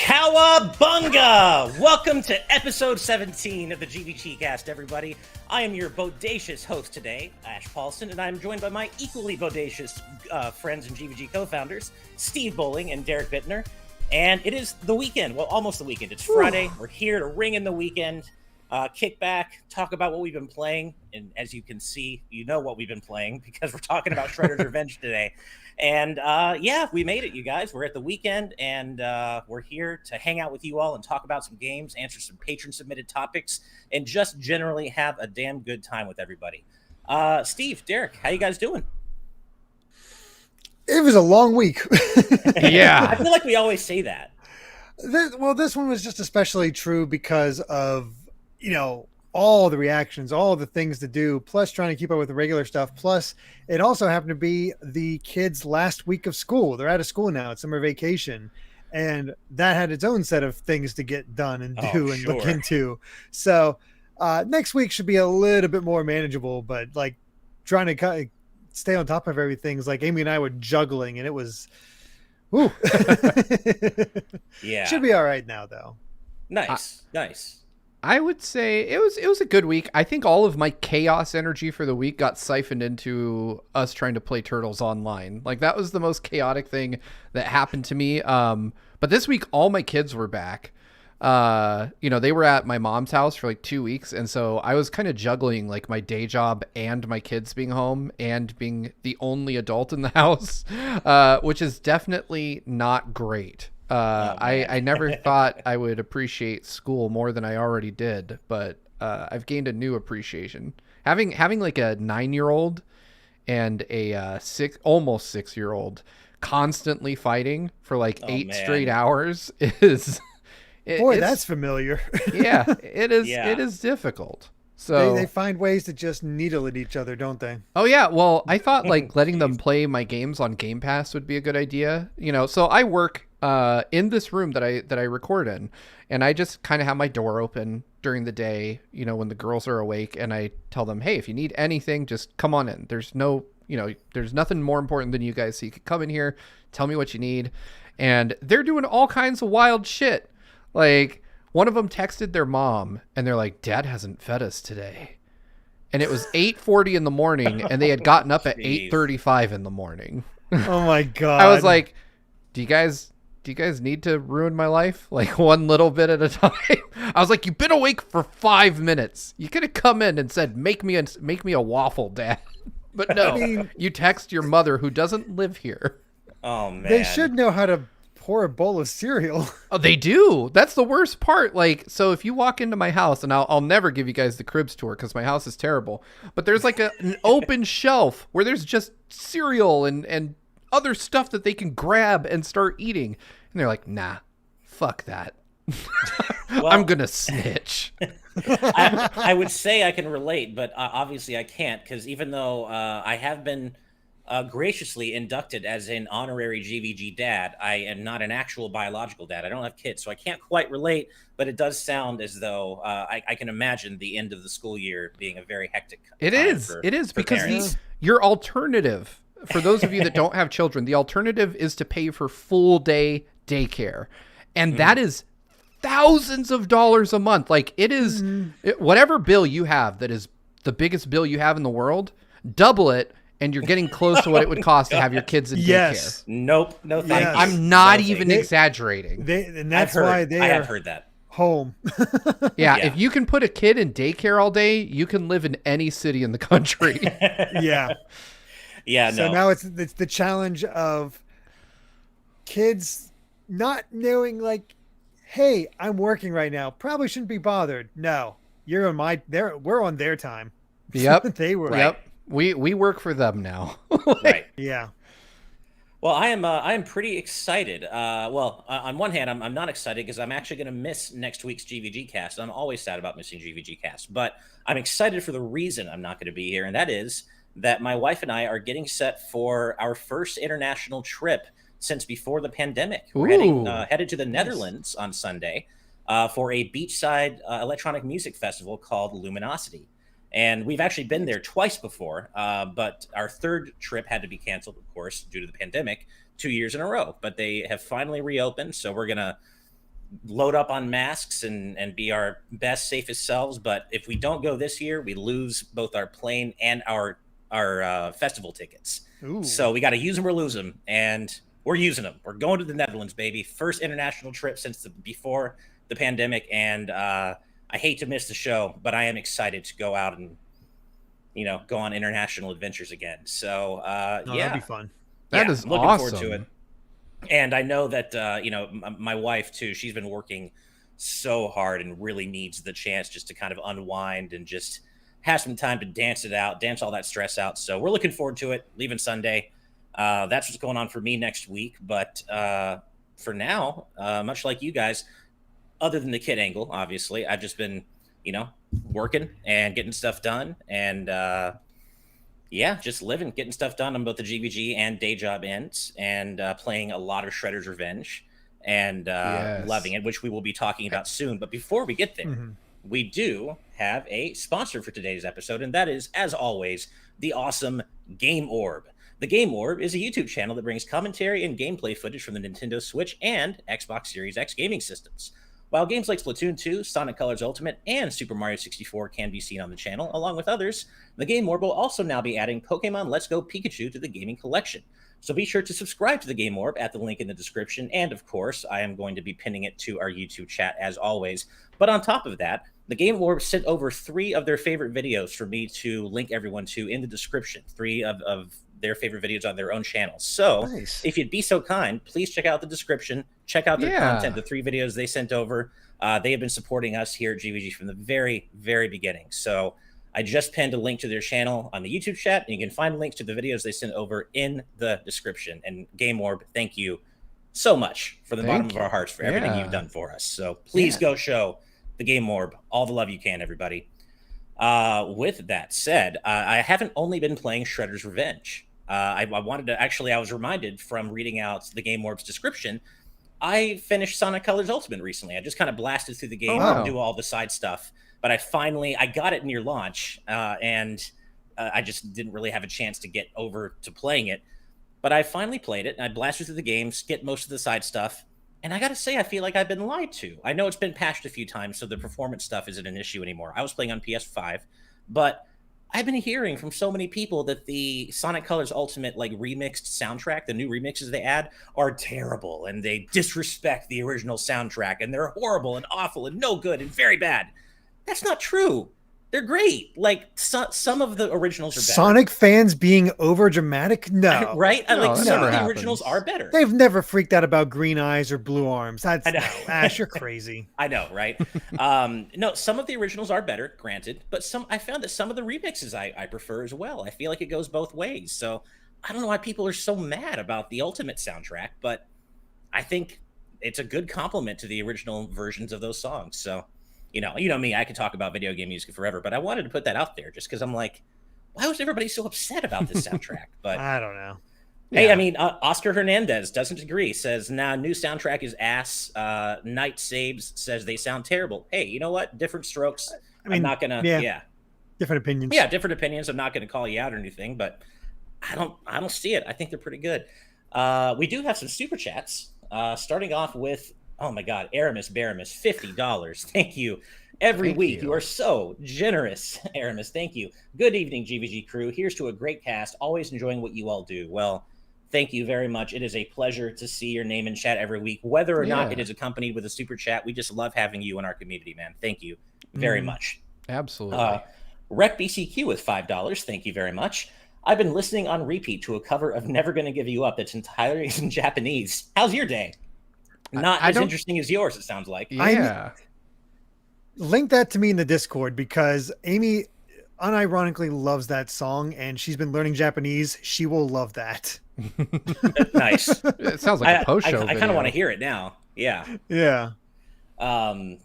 Cowabunga! Welcome to episode 17 of the GVGCast, everybody. I am your bodacious host today, Ash Paulson, and I'm joined by my equally bodacious friends and GVG co-founders, Steve Bowling and Derek Bittner. And it is the weekend. Well, almost the weekend. It's Friday. We're here to ring in the weekend, kick back, talk about what we've been playing. And as you can see, you know what we've been playing because we're talking about Shredder's Revenge today. And yeah, we made it, you guys. We're at the weekend, and we're here to hang out with you all and talk about some games, answer some patron-submitted topics, and just generally have a damn good time with everybody. Steve, Derek, how you guys doing? It was a long week. Yeah. I feel like we always say that. This one was just especially true because of, all the reactions, all the things to do, plus trying to keep up with the regular stuff. Plus, it also happened to be the kids' last week of school. They're out of school now. It's summer vacation. And that had its own set of things to get done and do and look into. So next week should be a little bit more manageable, but like trying to stay on top of everything. Like Amy and I were juggling, and it was, woo. Yeah. Should be all right now, though. Nice. I would say it was a good week. I think all of my chaos energy for the week got siphoned into us trying to play Turtles online. Like that was the most chaotic thing that happened to me. But this week, all my kids were back. They were at my mom's house for like 2 weeks. And so I was kind of juggling like my day job and my kids being home and being the only adult in the house, which is definitely not great. I never thought I would appreciate school more than I already did, but I've gained a new appreciation. Having like a 9-year-old and a almost 6-year-old constantly fighting for like 8 straight hours is that's familiar. Yeah, it is. Yeah. It is difficult. So they find ways to just needle at each other, don't they? Oh yeah, well, I thought like letting them play my games on Game Pass would be a good idea. So I work in this room that I record in, and I just kind of have my door open during the day, when the girls are awake, and I tell them, hey, if you need anything, just come on in. There's nothing more important than you guys, so you can come in here, tell me what you need. And they're doing all kinds of wild shit. Like one of them texted their mom, and they're like, Dad hasn't fed us today. And it was 8:40 in the morning, and they had gotten up at 8:35 in the morning. Oh my God. I was like, do you guys need to ruin my life? Like one little bit at a time? I was like, you've been awake for 5 minutes. You could have come in and said, make me a waffle, Dad. But no, you text your mother who doesn't live here. Oh man. They should know how to pour a bowl of cereal. Oh, they do. That's the worst part. Like, so if you walk into my house, and I'll never give you guys the cribs tour because my house is terrible, but there's like an open shelf where there's just cereal and other stuff that they can grab and start eating. And they're like, nah, fuck that. Well, I'm going to snitch. I would say I can relate, but obviously I can't, because even though I have been graciously inducted as an honorary GVG dad, I am not an actual biological dad. I don't have kids, so I can't quite relate, but it does sound as though I can imagine the end of the school year being a very hectic time. It is because your alternative, for those of you that don't have children, the alternative is to pay for full day daycare. And that is thousands of dollars a month. Like it is whatever bill you have that is the biggest bill you have in the world, double it, and you're getting close to what it would cost to have your kids in daycare. Nope. No, thank you. I'm not even exaggerating. And that's why I have heard that. Home. Yeah, if you can put a kid in daycare all day, you can live in any city in the country. Yeah. Yeah, so now it's the challenge of kids not knowing, like, hey, I'm working right now. Probably shouldn't be bothered. No, we're on their time. Yep. They were. Yep. We work for them now. Right. Yeah. Well, I am pretty excited. On one hand, I'm not excited because I'm actually going to miss next week's GVG cast. I'm always sad about missing GVG cast, but I'm excited for the reason I'm not going to be here, and that is that my wife and I are getting set for our first international trip since before the pandemic. We're headed to the Netherlands on Sunday for a beachside electronic music festival called Luminosity. And we've actually been there twice before, but our third trip had to be canceled, of course, due to the pandemic, 2 years in a row. But they have finally reopened, so we're going to load up on masks and be our best, safest selves. But if we don't go this year, we lose both our plane and our festival tickets. Ooh. So we got to use them or lose them, and we're using them. We're going to the Netherlands, baby. First international trip since before the pandemic, and I hate to miss the show, but I am excited to go out and go on international adventures again. So That'd be fun. That is I'm looking awesome. forward to it. And I know that my wife too. She's been working so hard and really needs the chance just to kind of unwind and just have some time to dance all that stress out. So we're looking forward to it. Leaving Sunday. That's what's going on for me next week. But for now, much like you guys, other than the kid angle, obviously, I've just been, working and getting stuff done. And just living, getting stuff done on both the GVG and day job ends, and playing a lot of Shredder's Revenge and loving it, which we will be talking about soon. But before we get there, we do have a sponsor for today's episode, and that is, as always, the awesome Game Orb. The Game Orb is a YouTube channel that brings commentary and gameplay footage from the Nintendo Switch and Xbox Series X gaming systems. While games like Splatoon 2, Sonic Colors Ultimate, and Super Mario 64 can be seen on the channel, along with others, the Game Orb will also now be adding Pokemon Let's Go Pikachu to the gaming collection. So be sure to subscribe to the Game Orb at the link in the description, and of course, I am going to be pinning it to our YouTube chat as always. But on top of that, the Game Orb sent over 3 of their favorite videos for me to link everyone to in the description. 3 of their favorite videos on their own channels. So if you'd be so kind, please check out the description, check out their content, the 3 videos they sent over. They have been supporting us here at GVG from the very, very beginning. So I just pinned a link to their channel on the YouTube chat, and you can find links to the videos they sent over in the description. And Game Orb, thank you so much from the bottom of our hearts for everything you've done for us. So please go show the Game Orb all the love you can, everybody. With that said, I haven't only been playing Shredder's Revenge. I was reminded from reading out the Game Orb's description, I finished Sonic Colors Ultimate recently. I just kind of blasted through the game and do all the side stuff. But I got it near launch, and I just didn't really have a chance to get over to playing it. But I finally played it, and I blasted through the game, skipped most of the side stuff, and I got to say, I feel like I've been lied to. I know it's been patched a few times, so the performance stuff isn't an issue anymore. I was playing on PS5, but I've been hearing from so many people that the Sonic Colors Ultimate remixed soundtrack, the new remixes they add, are terrible, and they disrespect the original soundtrack, and they're horrible and awful and no good and very bad. That's not true. They're great. Some of the originals are better. Sonic fans being over dramatic? No. Right? No, some of the originals are better. They've never freaked out about green eyes or blue arms. That's no. Ash, you're crazy. I know, right? No, some of the originals are better, granted, but I found that some of the remixes I prefer as well. I feel like it goes both ways. So I don't know why people are so mad about the Ultimate soundtrack, but I think it's a good compliment to the original versions of those songs. So you know me, I could talk about video game music forever, but I wanted to put that out there just because I'm like, why was everybody so upset about this soundtrack? But I don't know. Hey, I mean, Oscar Hernandez doesn't agree, says, nah, new soundtrack is ass. Night Sabes says they sound terrible. Hey, you know what? Different strokes. I'm not going to, different opinions. Yeah, different opinions. I'm not going to call you out or anything, but I don't see it. I think they're pretty good. We do have some super chats, starting off with, oh my God, Aramis Baramis, $50. Thank you. Every week, you are so generous, Aramis. Thank you. Good evening, GVG crew. Here's to a great cast. Always enjoying what you all do. Well, thank you very much. It is a pleasure to see your name in chat every week, whether or not it is accompanied with a super chat. We just love having you in our community, man. Thank you very much. Absolutely. Rec BCQ with $5. Thank you very much. I've been listening on repeat to a cover of Never Gonna Give You Up that's entirely in Japanese. How's your day? Not as interesting as yours, it sounds like. Yeah. Link that to me in the Discord because Amy unironically loves that song and she's been learning Japanese. She will love that. Nice. It sounds like a post show. I kind of want to hear it now. Yeah. Yeah. I'll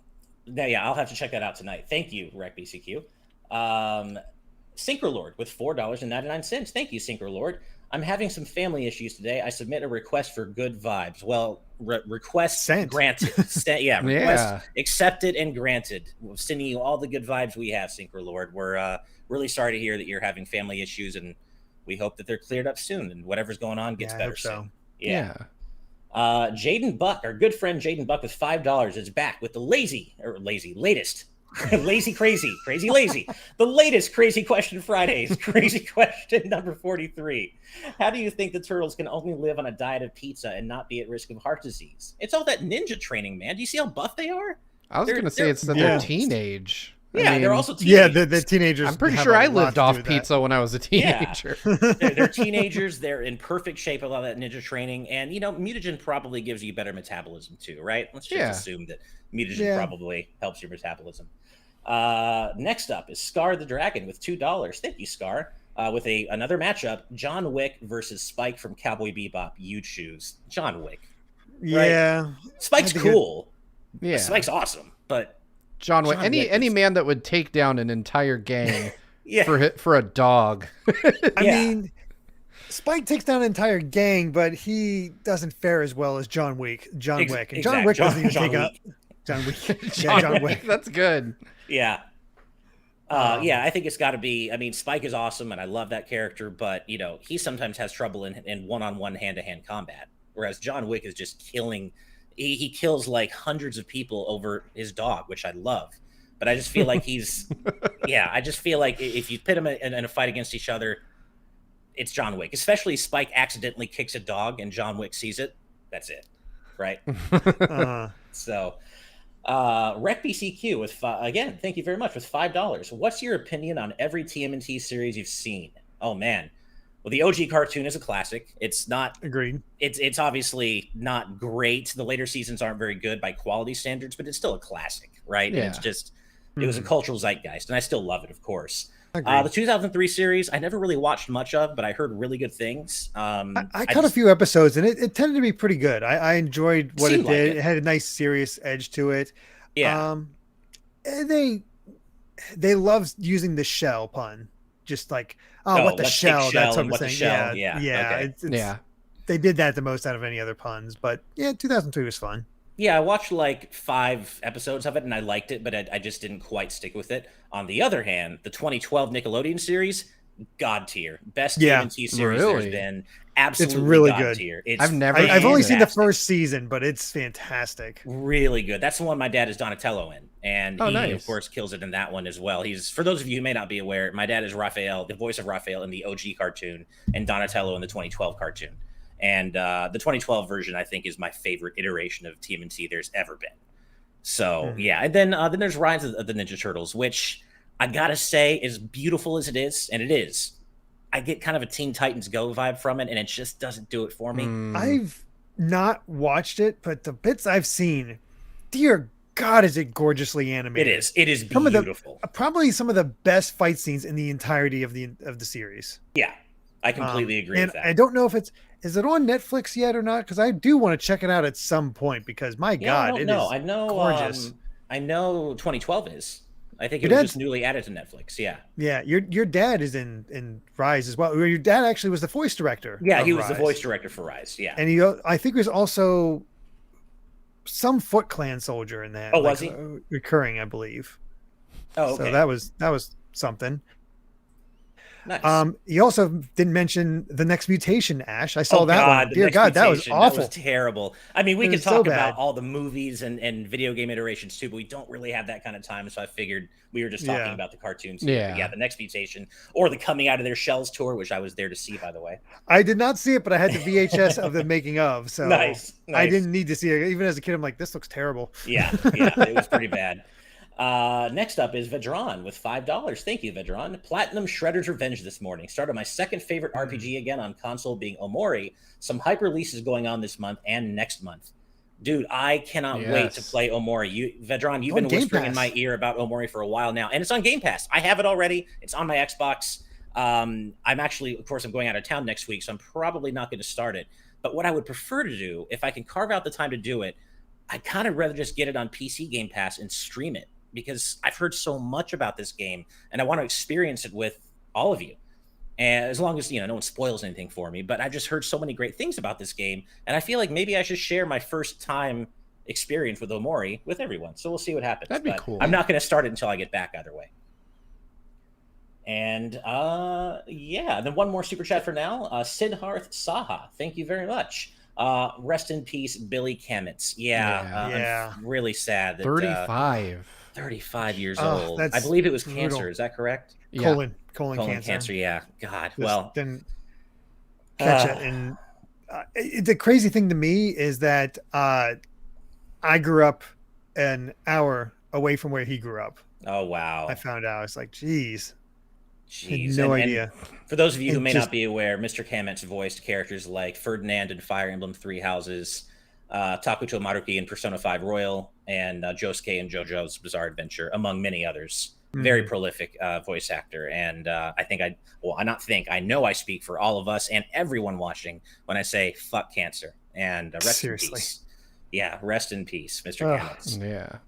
have to check that out tonight. Thank you, Rec BCQ. Synchro with $4.99. Thank you, Synchro. I'm having some family issues today. I submit a request for good vibes. Well, request sent. Granted. Request accepted and granted. We're sending you all the good vibes we have, Synchro. We're really sorry to hear that you're having family issues, and we hope that they're cleared up soon and whatever's going on gets better soon. Yeah. Jaden Buck, our good friend Jaden Buck with $5 is back with the latest. Lazy crazy the latest Crazy Question Fridays. Crazy question number 43. How do you think the turtles can only live on a diet of pizza and not be at risk of heart disease? It's all that ninja training, man. Do you see how buff they are? I was going to say it's that they're teenage. Yeah, I mean, they're also teenagers. Yeah, the teenagers. I'm pretty sure I lived off pizza when I was a teenager. Yeah. they're teenagers. They're in perfect shape with all that ninja training. And, mutagen probably gives you better metabolism too, right? Let's just assume that mutagen probably helps your metabolism. Next up is Scar the Dragon with $2. Thank you, Scar. With another matchup, John Wick versus Spike from Cowboy Bebop. You choose John Wick. Right? Yeah. Spike's cool. Yeah. Spike's awesome, but John Wick, any man that would take down an entire gang for a dog. I mean, Spike takes down an entire gang, but he doesn't fare as well as John Wick. And John Wick doesn't even take up John Wick. John Wick. That's good. Yeah. I think it's got to be. I mean, Spike is awesome, and I love that character, but he sometimes has trouble in one-on-one, hand-to-hand combat, whereas John Wick is just killing. He kills like hundreds of people over his dog, which I love. But I just feel like he's, I just feel like if you pit them in a fight against each other, it's John Wick. Especially Spike accidentally kicks a dog and John Wick sees it. That's it, right? So, RecBCQ with again, thank you very much, with $5. What's your opinion on every TMNT series you've seen? Oh man. Well, the OG cartoon is a classic. It's not agreed. It's obviously not great. The later seasons aren't very good by quality standards, but it's still a classic, right? Yeah. And it's just it was a cultural zeitgeist, and I still love it, of course. The 2003 series I never really watched much of, but I heard really good things. I caught a few episodes, and it tended to be pretty good. I enjoyed what it did. It had a nice, serious edge to it. Yeah. And they love using the shell pun, just like. Oh, what the shell? That's what I'm saying. Yeah. They did that the most out of any other puns, but 2003 was fun. Yeah, I watched like 5 episodes of it and I liked it, but I just didn't quite stick with it. On the other hand, the 2012 Nickelodeon series, god tier, best TMNT series there's been. Absolutely, it's really god good. Tier. I've only seen the first season, but it's fantastic. Really good. That's the one my dad is Donatello in, and he of course kills it in that one as well. He's, for those of you who may not be aware, my dad is Raphael, the voice of Raphael in the OG cartoon, and Donatello in the 2012 cartoon. And the 2012 version, I think, is my favorite iteration of TMNT there's ever been. So and then there's Rise of the Ninja Turtles, which I gotta say, as beautiful as it is, and it is, I get kind of a Teen Titans Go vibe from it, and it just doesn't do it for me. I've not watched it, but the bits I've seen, dear God, is it gorgeously animated? It is beautiful. Probably some of the best fight scenes in the entirety of the series. Yeah, I completely agree with that. I don't know if is it on Netflix yet or not? Because I do want to check it out at some point. Because my God, it is gorgeous. I know 2012 is. I think it was just newly added to Netflix. Yeah. Yeah. Your dad is in Rise as well. Your dad actually was the voice director. Yeah, he was the voice director for Rise. Yeah. And I think he was also some Foot Clan soldier in that. Oh, was he? Recurring, I believe. Oh, okay. So that was something. Nice. You also didn't mention the Next Mutation, Ash. I saw that one. Dear God, that was awful. That was terrible. I mean, we could talk about all the movies and video game iterations too, but we don't really have that kind of time. So I figured we were just talking about the cartoons. Yeah, the Next Mutation, or the Coming Out of Their Shells tour, which I was there to see, by the way. I did not see it, but I had the VHS of the making of. So nice. I didn't need to see it. Even as a kid, I'm like, this looks terrible. Yeah, it was pretty bad. Next up is Vedran with $5. Thank you, Vedran. Platinum Shredder's Revenge this morning. Started my second favorite RPG again on console, being Omori. Some hype releases going on this month and next month. Dude, I cannot wait to play Omori. Vedran, you've been whispering in my ear about Omori for a while now, and it's on Game Pass. I have it already. It's on my Xbox. I'm actually, of course, I'm going out of town next week, so I'm probably not going to start it. But what I would prefer to do, if I can carve out the time to do it, I'd kind of rather just get it on PC Game Pass and stream it, because I've heard so much about this game and I want to experience it with all of you. And as long as, no one spoils anything for me, but I've just heard so many great things about this game. And I feel like maybe I should share my first time experience with Omori with everyone. So we'll see what happens. That'd be cool. I'm not going to start it until I get back either way. And then one more super chat for now. Siddharth Saha, thank you very much. Rest in peace, Billy Kametz. Yeah. I'm really sad that 35. 35 years Oh, old. that's I believe it was brutal. cancer. Is that correct? Yeah. Colon cancer. Yeah. God. Just Well, didn't catch it. And the crazy thing to me is that I grew up an hour away from where he grew up. oh wow. I found out. I was like, geez. Jeez. No And idea. for those of you who It may just- not be aware, Mr. Kametz voiced characters like Ferdinand in Fire Emblem Three Houses, Takuto Maruki in Persona 5 Royal, and Josuke in JoJo's Bizarre Adventure, among many others. Very prolific voice actor. And I know I speak for all of us and everyone watching when I say fuck cancer. And rest in peace. Yeah, rest in peace, Mr. Kametz. Yeah.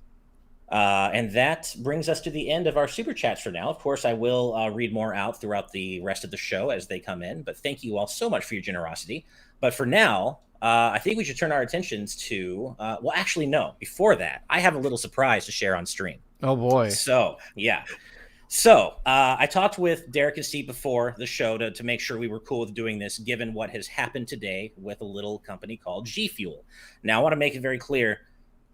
And that brings us to the end of our super chats for now. Of course, I will read more out throughout the rest of the show as they come in. But thank you all so much for your generosity. But for now, I think we should turn our attentions to, well, actually, no. Before that, I have a little surprise to share on stream. Oh, boy. So, yeah. So, I talked with Derek and Steve before the show to make sure we were cool with doing this, given what has happened today with a little company called G Fuel. Now, I want to make it very clear.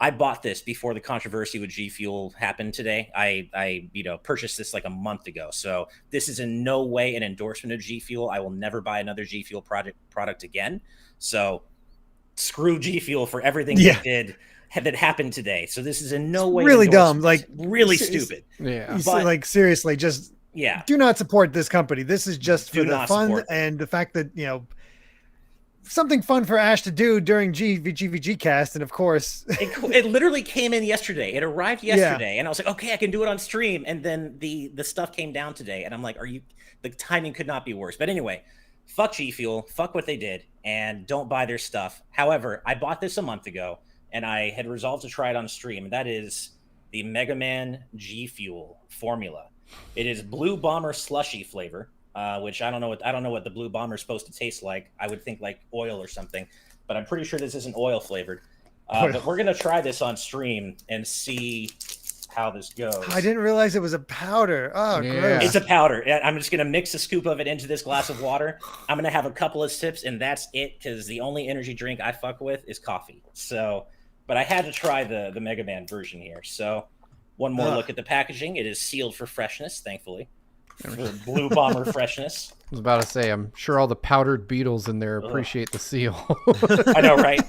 I bought this before the controversy with G Fuel happened today. I purchased this like a month ago. So this is in no way an endorsement of G Fuel. I will never buy another G Fuel product again. So screw G Fuel for everything they did that happened today. So this is in no way really dumb, like really stupid. Yeah. But, like seriously, just do not support this company. This is just for the fun and the fact that something fun for Ash to do during GVGCast, and of course, it literally came in yesterday. It arrived yesterday, and I was like, okay, I can do it on stream. And then the stuff came down today, and I'm like, the timing could not be worse. But anyway, fuck G Fuel, fuck what they did, and don't buy their stuff. However, I bought this a month ago, and I had resolved to try it on stream, and that is the Mega Man G Fuel formula. It is Blue Bomber slushy flavor. Which I don't know what the Blue Bomber is supposed to taste like. I would think like oil or something, but I'm pretty sure this isn't oil flavored. But we're gonna try this on stream and see how this goes. I didn't realize it was a powder. Oh, gross. It's a powder. I'm just gonna mix a scoop of it into this glass of water. I'm gonna have a couple of sips, and that's it. Because the only energy drink I fuck with is coffee. So, but I had to try the Mega Man version here. So, one more look at the packaging. It is sealed for freshness, thankfully. For Blue Bomber freshness. I was about to say, I'm sure all the powdered beetles in there appreciate the seal. I know, right?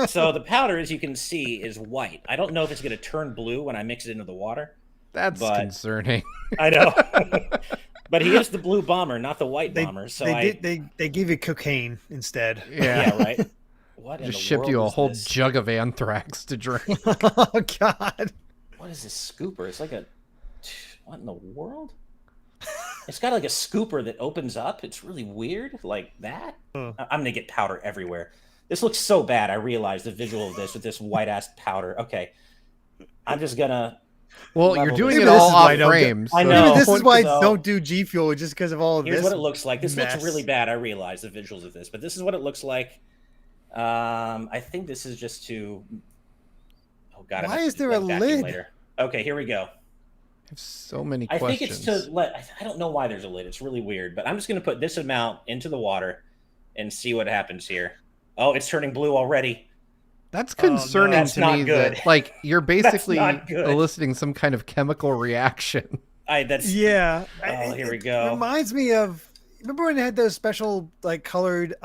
So the powder, as you can see, is white. I don't know if it's going to turn blue when I mix it into the water. That's concerning. I know. But he is the Blue Bomber, not the White Bomber. So they gave you cocaine instead. Yeah, right. What just shipped you a whole jug of anthrax to drink. Oh God! What is this scooper? It's like what in the world? It's got like a scooper that opens up. It's really weird, like that. I'm gonna get powder everywhere. This looks so bad. I realize the visual of this with this white ass powder. Okay, I'm just gonna. Well, you're doing it all off frame. I know. Maybe this is why I don't do G Fuel, just because of all of this. Here's what it looks like. This mess. looks really bad. I realize the visuals of this, but this is what it looks like. I think this is just to. Oh God! Why is there a lid? Later. Okay, here we go. I have so many questions. questions. I think it's to let. I don't know why there's a lid. It's really weird, but I'm just going to put this amount into the water and see what happens here. Oh, it's turning blue already. That's concerning to me. Good. That like you're basically eliciting some kind of chemical reaction. Oh, here we go. It reminds me of. Remember when they had those special like colored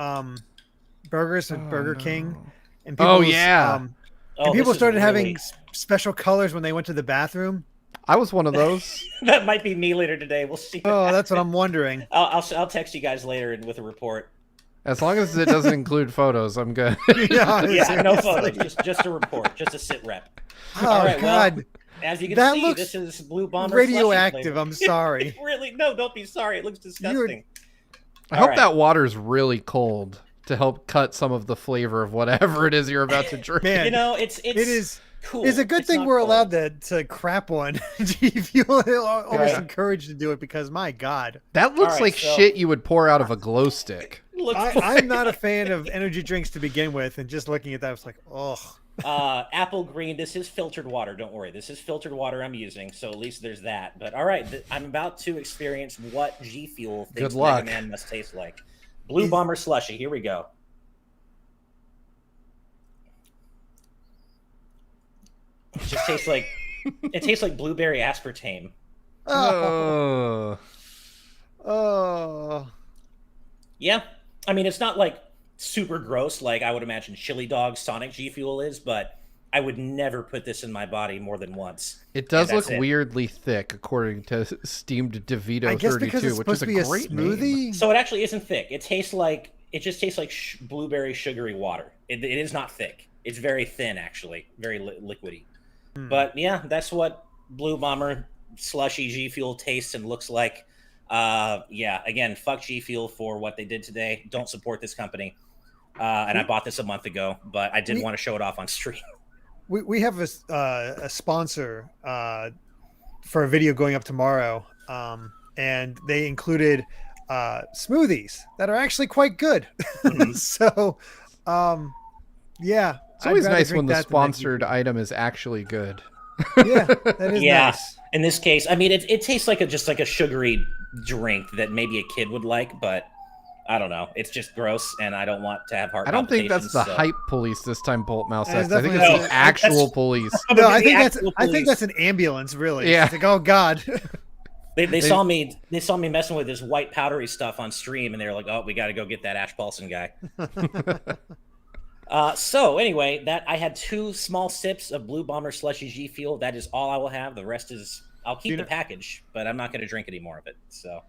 burgers at Burger King? And people and people started having special colors when they went to the bathroom. I was one of those. That might be me later today. We'll see. That's what I'm wondering. I'll text you guys later with a report. As long as it doesn't include photos, I'm good. Yeah, no photos. Just a report. Just a sit rep. Oh, all right, God. Well, as you can see, this is Blue Bomber. Radioactive. I'm sorry. Really? No, don't be sorry. It looks disgusting. I hope that water's really cold to help cut some of the flavor of whatever it is you're about to drink. Man, it is. Cool. It's a good thing we're allowed to crap one. If you almost encouraged to do it because my God, that looks like shit you would pour out of a glow stick. I'm not a fan of energy drinks to begin with, and just looking at that, I was like, oh. Apple green. This is filtered water. Don't worry, this is filtered water I'm using, so at least there's that. But all right, I'm about to experience what G Fuel thinks Mega Man must taste like. Blue Bomber slushy. Here we go. It just tastes like blueberry aspartame. Oh. Oh. Yeah, I mean it's not like super gross like I would imagine Chili Dog Sonic G Fuel is, but I would never put this in my body more than once. It does look weirdly thick, according to Steamed DeVito 32, which is a great smoothie. name. So it actually isn't thick. It just tastes like blueberry sugary water. It is not thick. It's very thin, actually, very liquidy. But yeah, that's what Blue Bomber slushy G Fuel tastes and looks like. Yeah, again, fuck G Fuel for what they did today. Don't support this company. And I bought this a month ago, but I didn't want to show it off on stream. We have a sponsor for a video going up tomorrow, and they included smoothies that are actually quite good. So, yeah, it's always nice when the sponsored item is actually good. Yeah, that is nice. In this case, I mean, it tastes like just like a sugary drink that maybe a kid would like, but I don't know. It's just gross, and I don't want to have heart. I don't think that's the hype police this time, Bolt Mouse X. I think definitely it's the actual police. No, I think that's an ambulance, really. Yeah. It's like, oh God. They saw me messing with this white powdery stuff on stream, and they were like, "Oh, we got to go get that Ash Paulson guy." So anyway, that I had 2 small sips of Blue Bomber Slushy G Fuel. That is all I will have. The rest is I'll keep the package, but I'm not going to drink any more of it. So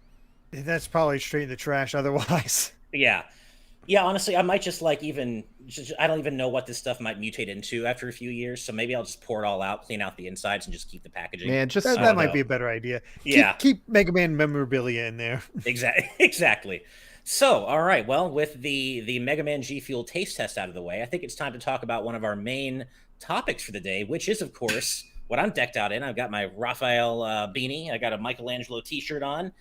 that's probably straight in the trash. Otherwise, yeah. Honestly, I might just I don't even know what this stuff might mutate into after a few years. So maybe I'll just pour it all out, clean out the insides, and just keep the packaging. Man, that might be a better idea. Yeah, keep Mega Man memorabilia in there. Exactly. So, all right. Well, with the Mega Man G Fuel taste test out of the way, I think it's time to talk about one of our main topics for the day, which is, of course, what I'm decked out in. I've got my Raphael beanie. I got a Michelangelo T-shirt on.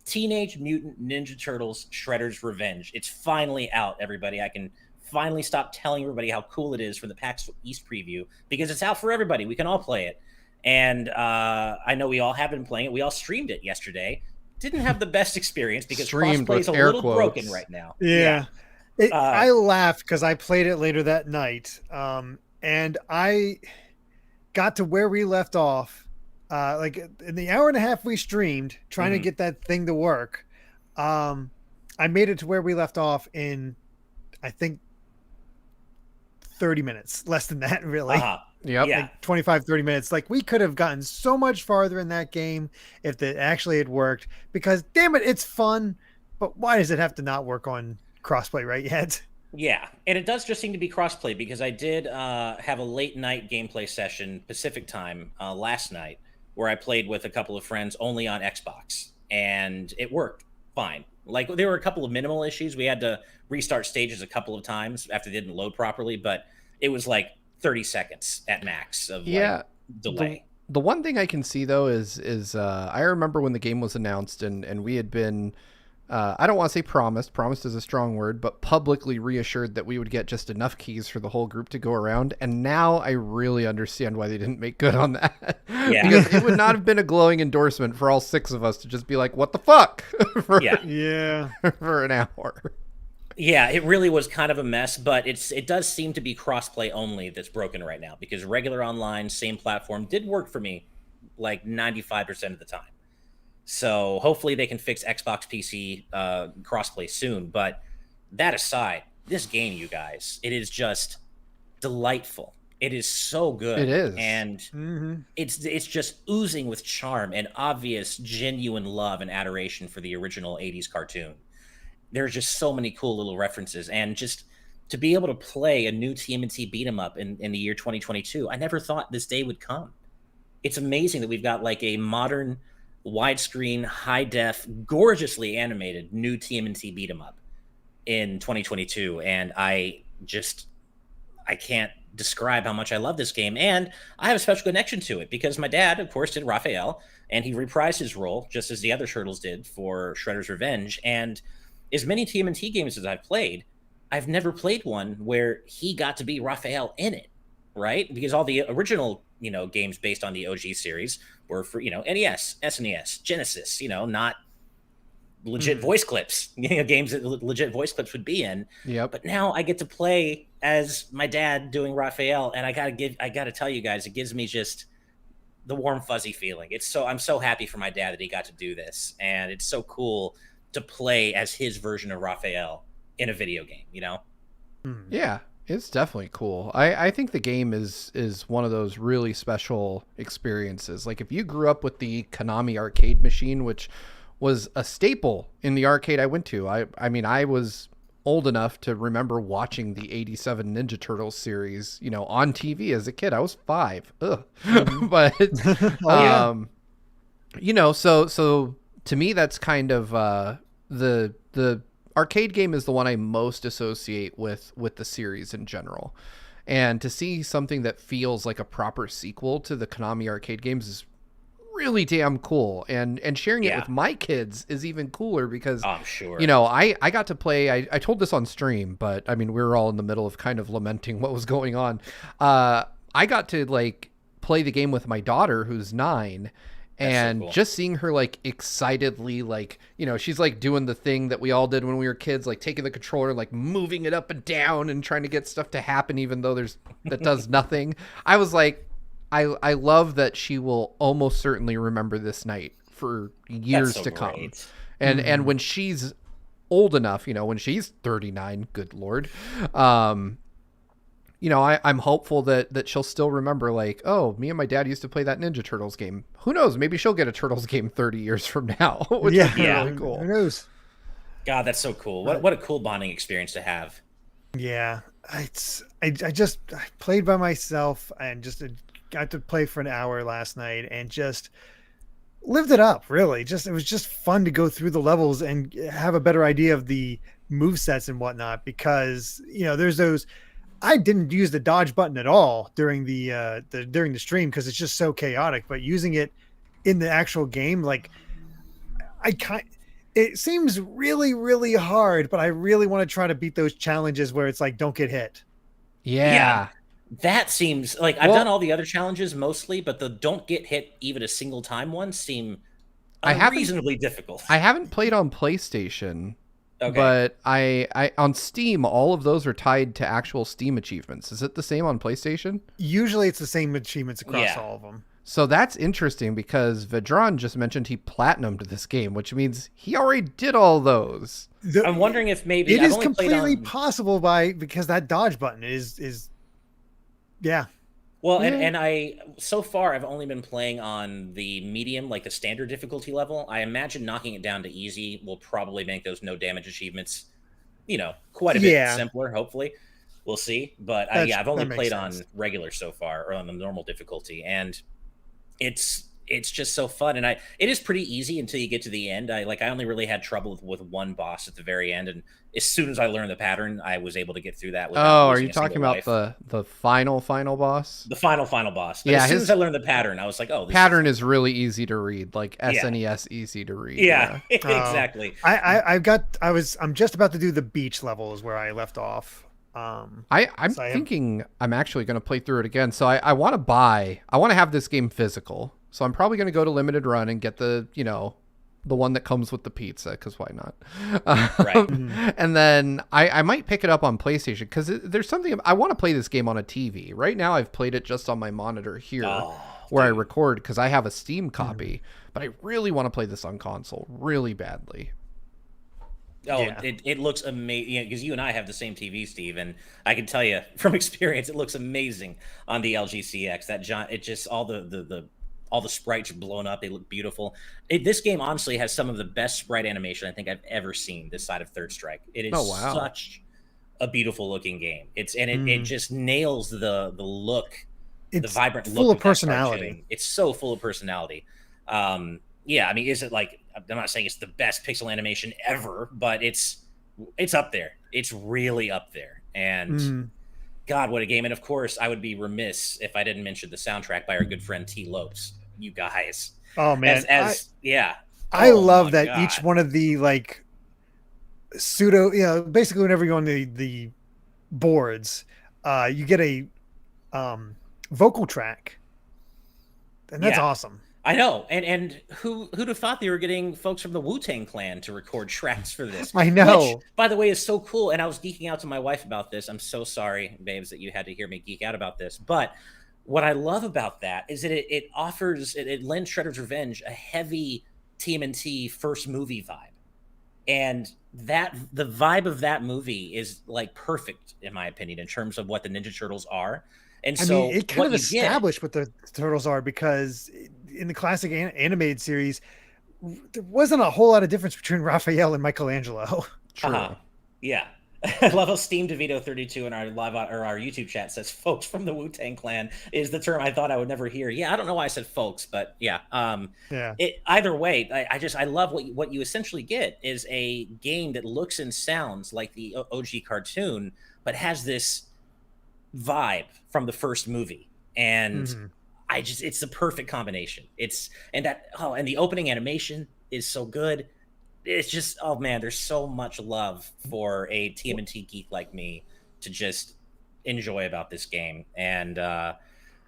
Teenage Mutant Ninja Turtles Shredder's Revenge. It's finally out, everybody. I can finally stop telling everybody how cool it is for the PAX East preview because it's out for everybody. We can all play it. And I know we all have been playing it. We all streamed it yesterday. Didn't have the best experience because crossplay is a little broken right now. Yeah. I laughed because I played it later that night. And I got to where we left off. Like in the hour and a half we streamed trying to get that thing to work. I made it to where we left off in, I think, 30 minutes, less than that, really. Yep. Yeah. Like 25, 30 minutes. Like we could have gotten so much farther in that game if it actually had worked because damn it, it's fun. But why does it have to not work on crossplay right yet? Yeah, and it does just seem to be crossplay because I did have a late night gameplay session Pacific time last night where I played with a couple of friends only on Xbox, and it worked fine. Like there were a couple of minimal issues. We had to restart stages a couple of times after they didn't load properly, but it was like 30 seconds at max of delay. The one thing I can see though is I remember when the game was announced and we had been I don't want to say promised is a strong word, but publicly reassured that we would get just enough keys for the whole group to go around. And now I really understand why they didn't make good on that. Yeah. Because it would not have been a glowing endorsement for all 6 of us to just be like, what the fuck? for an hour. Yeah, it really was kind of a mess, but it does seem to be crossplay only that's broken right now because regular online, same platform did work for me like 95% of the time. So hopefully they can fix Xbox PC crossplay soon. But that aside, this game, you guys, it is just delightful. It is so good. It is. And it's just oozing with charm and obvious, genuine love and adoration for the original 80s cartoon. There's just so many cool little references. And just to be able to play a new TMNT beat 'em up in the year 2022, I never thought this day would come. It's amazing that we've got like a modern widescreen, high def, gorgeously animated new TMNT beat 'em up in 2022, and I can't describe how much I love this game, and I have a special connection to it because my dad, of course, did Raphael, and he reprised his role just as the other Turtles did for Shredder's Revenge. And as many TMNT games as I've played, I've never played one where he got to be Raphael in it, right? Because all the original games based on the OG series were for, NES, SNES, Genesis, not legit voice clips, games that legit voice clips would be in. Yep. But now I get to play as my dad doing Raphael, and I gotta tell you guys, it gives me just the warm fuzzy feeling. I'm so happy for my dad that he got to do this, and it's so cool to play as his version of Raphael in a video game, you know? Yeah, it's definitely cool. I think the game is one of those really special experiences. Like if you grew up with the Konami arcade machine, which was a staple in the arcade I went to. I mean, I was old enough to remember watching the 87 Ninja Turtles series, you know, on TV as a kid. I was 5. Ugh. But you know, so to me that's kind of the arcade game is the one I most associate with the series in general. And to see something that feels like a proper sequel to the Konami arcade games is really damn cool, and sharing it with my kids is even cooler because I'm sure, you know, I got to play, I told this on stream, but I mean, we were all in the middle of kind of lamenting what was going on. I got to like play the game with my daughter who's 9, and so cool. Just seeing her like excitedly, like, you know, she's like doing the thing that we all did when we were kids, like taking the controller, like moving it up and down and trying to get stuff to happen even though that does nothing. I was like, I love that she will almost certainly remember this night for years to come. And when she's old enough, you know, when she's 39, good Lord, you know, I'm hopeful that she'll still remember, like, oh, me and my dad used to play that Ninja Turtles game. Who knows? Maybe she'll get a Turtles game 30 years from now, which would be really cool. Who knows? God, that's so cool. What a cool bonding experience to have. Yeah, I played by myself and just got to play for an hour last night and just lived it up. Really, it was just fun to go through the levels and have a better idea of the move sets and whatnot, because you know there's those. I didn't use the dodge button at all during the stream because it's just so chaotic. But using it in the actual game, like it seems really, really hard. But I really want to try to beat those challenges where it's like don't get hit. Yeah. That seems like I've done all the other challenges mostly, but the don't get hit even a single time ones seem unreasonably difficult. I haven't played on PlayStation, but I on Steam, all of those are tied to actual Steam achievements. Is it the same on PlayStation? Usually it's the same achievements across all of them. So that's interesting because Vedran just mentioned he platinumed this game, which means he already did all those. I'm wondering if maybe it is completely possible because that dodge button is. Yeah. Well, and I so far I've only been playing on the medium, like the standard difficulty level. I imagine knocking it down to easy will probably make those no damage achievements, you know, quite a bit simpler. Hopefully, we'll see. But I've only played on regular so far, or on the normal difficulty, and it's just so fun. And it is pretty easy until you get to the end. I only really had trouble with one boss at the very end, and as soon as I learned the pattern, I was able to get through that. Are you talking about the final boss? The final boss. But as soon as I learned the pattern, I was like, oh, pattern is really easy to read, like SNES easy to read. Yeah. Exactly. I'm just about to do the beach level is where I left off. I'm thinking I'm actually going to play through it again. So I want to have this game physical. So I'm probably going to go to Limited Run and get the one that comes with the pizza, because why not? Right. And then I might pick it up on PlayStation because there's something, I want to play this game on a TV. Right now I've played it just on my monitor here where I record because I have a Steam copy, but I really want to play this on console really badly. Oh, yeah. It looks amazing because you and I have the same TV, Steve, and I can tell you from experience, it looks amazing on the LG CX. It just all the sprites are blown up. They look beautiful. This game honestly has some of the best sprite animation I think I've ever seen this side of Third Strike. It is such a beautiful looking game. It just nails the look, the vibrant look. Full of personality. It's so full of personality. Yeah, I mean, is it like, I'm not saying it's the best pixel animation ever, but it's up there. It's really up there. And God, what a game. And of course, I would be remiss if I didn't mention the soundtrack by our good friend T. Lopes. You guys. Oh, man. I love that God. Each one of the, like, pseudo, basically whenever you go on the boards, you get a vocal track. And that's awesome. I know, and who'd have thought they were getting folks from the Wu-Tang Clan to record tracks for this? I Which, know. by the way, is so cool. And I was geeking out to my wife about this. I'm so sorry, babes, that you had to hear me geek out about this. But what I love about that is that it lends Shredder's Revenge a heavy TMNT first movie vibe, and that the vibe of that movie is like perfect in my opinion in terms of what the Ninja Turtles are. And I mean, so it kind what of you get, established what the turtles are because in the classic animated series, there wasn't a whole lot of difference between Raphael and Michelangelo. True. Yeah. I love how Steam DeVito 32 in our our YouTube chat says folks from the Wu-Tang Clan is the term I thought I would never hear. Yeah, I don't know why I said folks, but yeah. Yeah. Either way, I love what you essentially get is a game that looks and sounds like the OG cartoon, but has this vibe from the first movie. And Mhm. it's the perfect combination. And the opening animation is so good. It's just, oh man, there's so much love for a TMNT geek like me to just enjoy about this game. And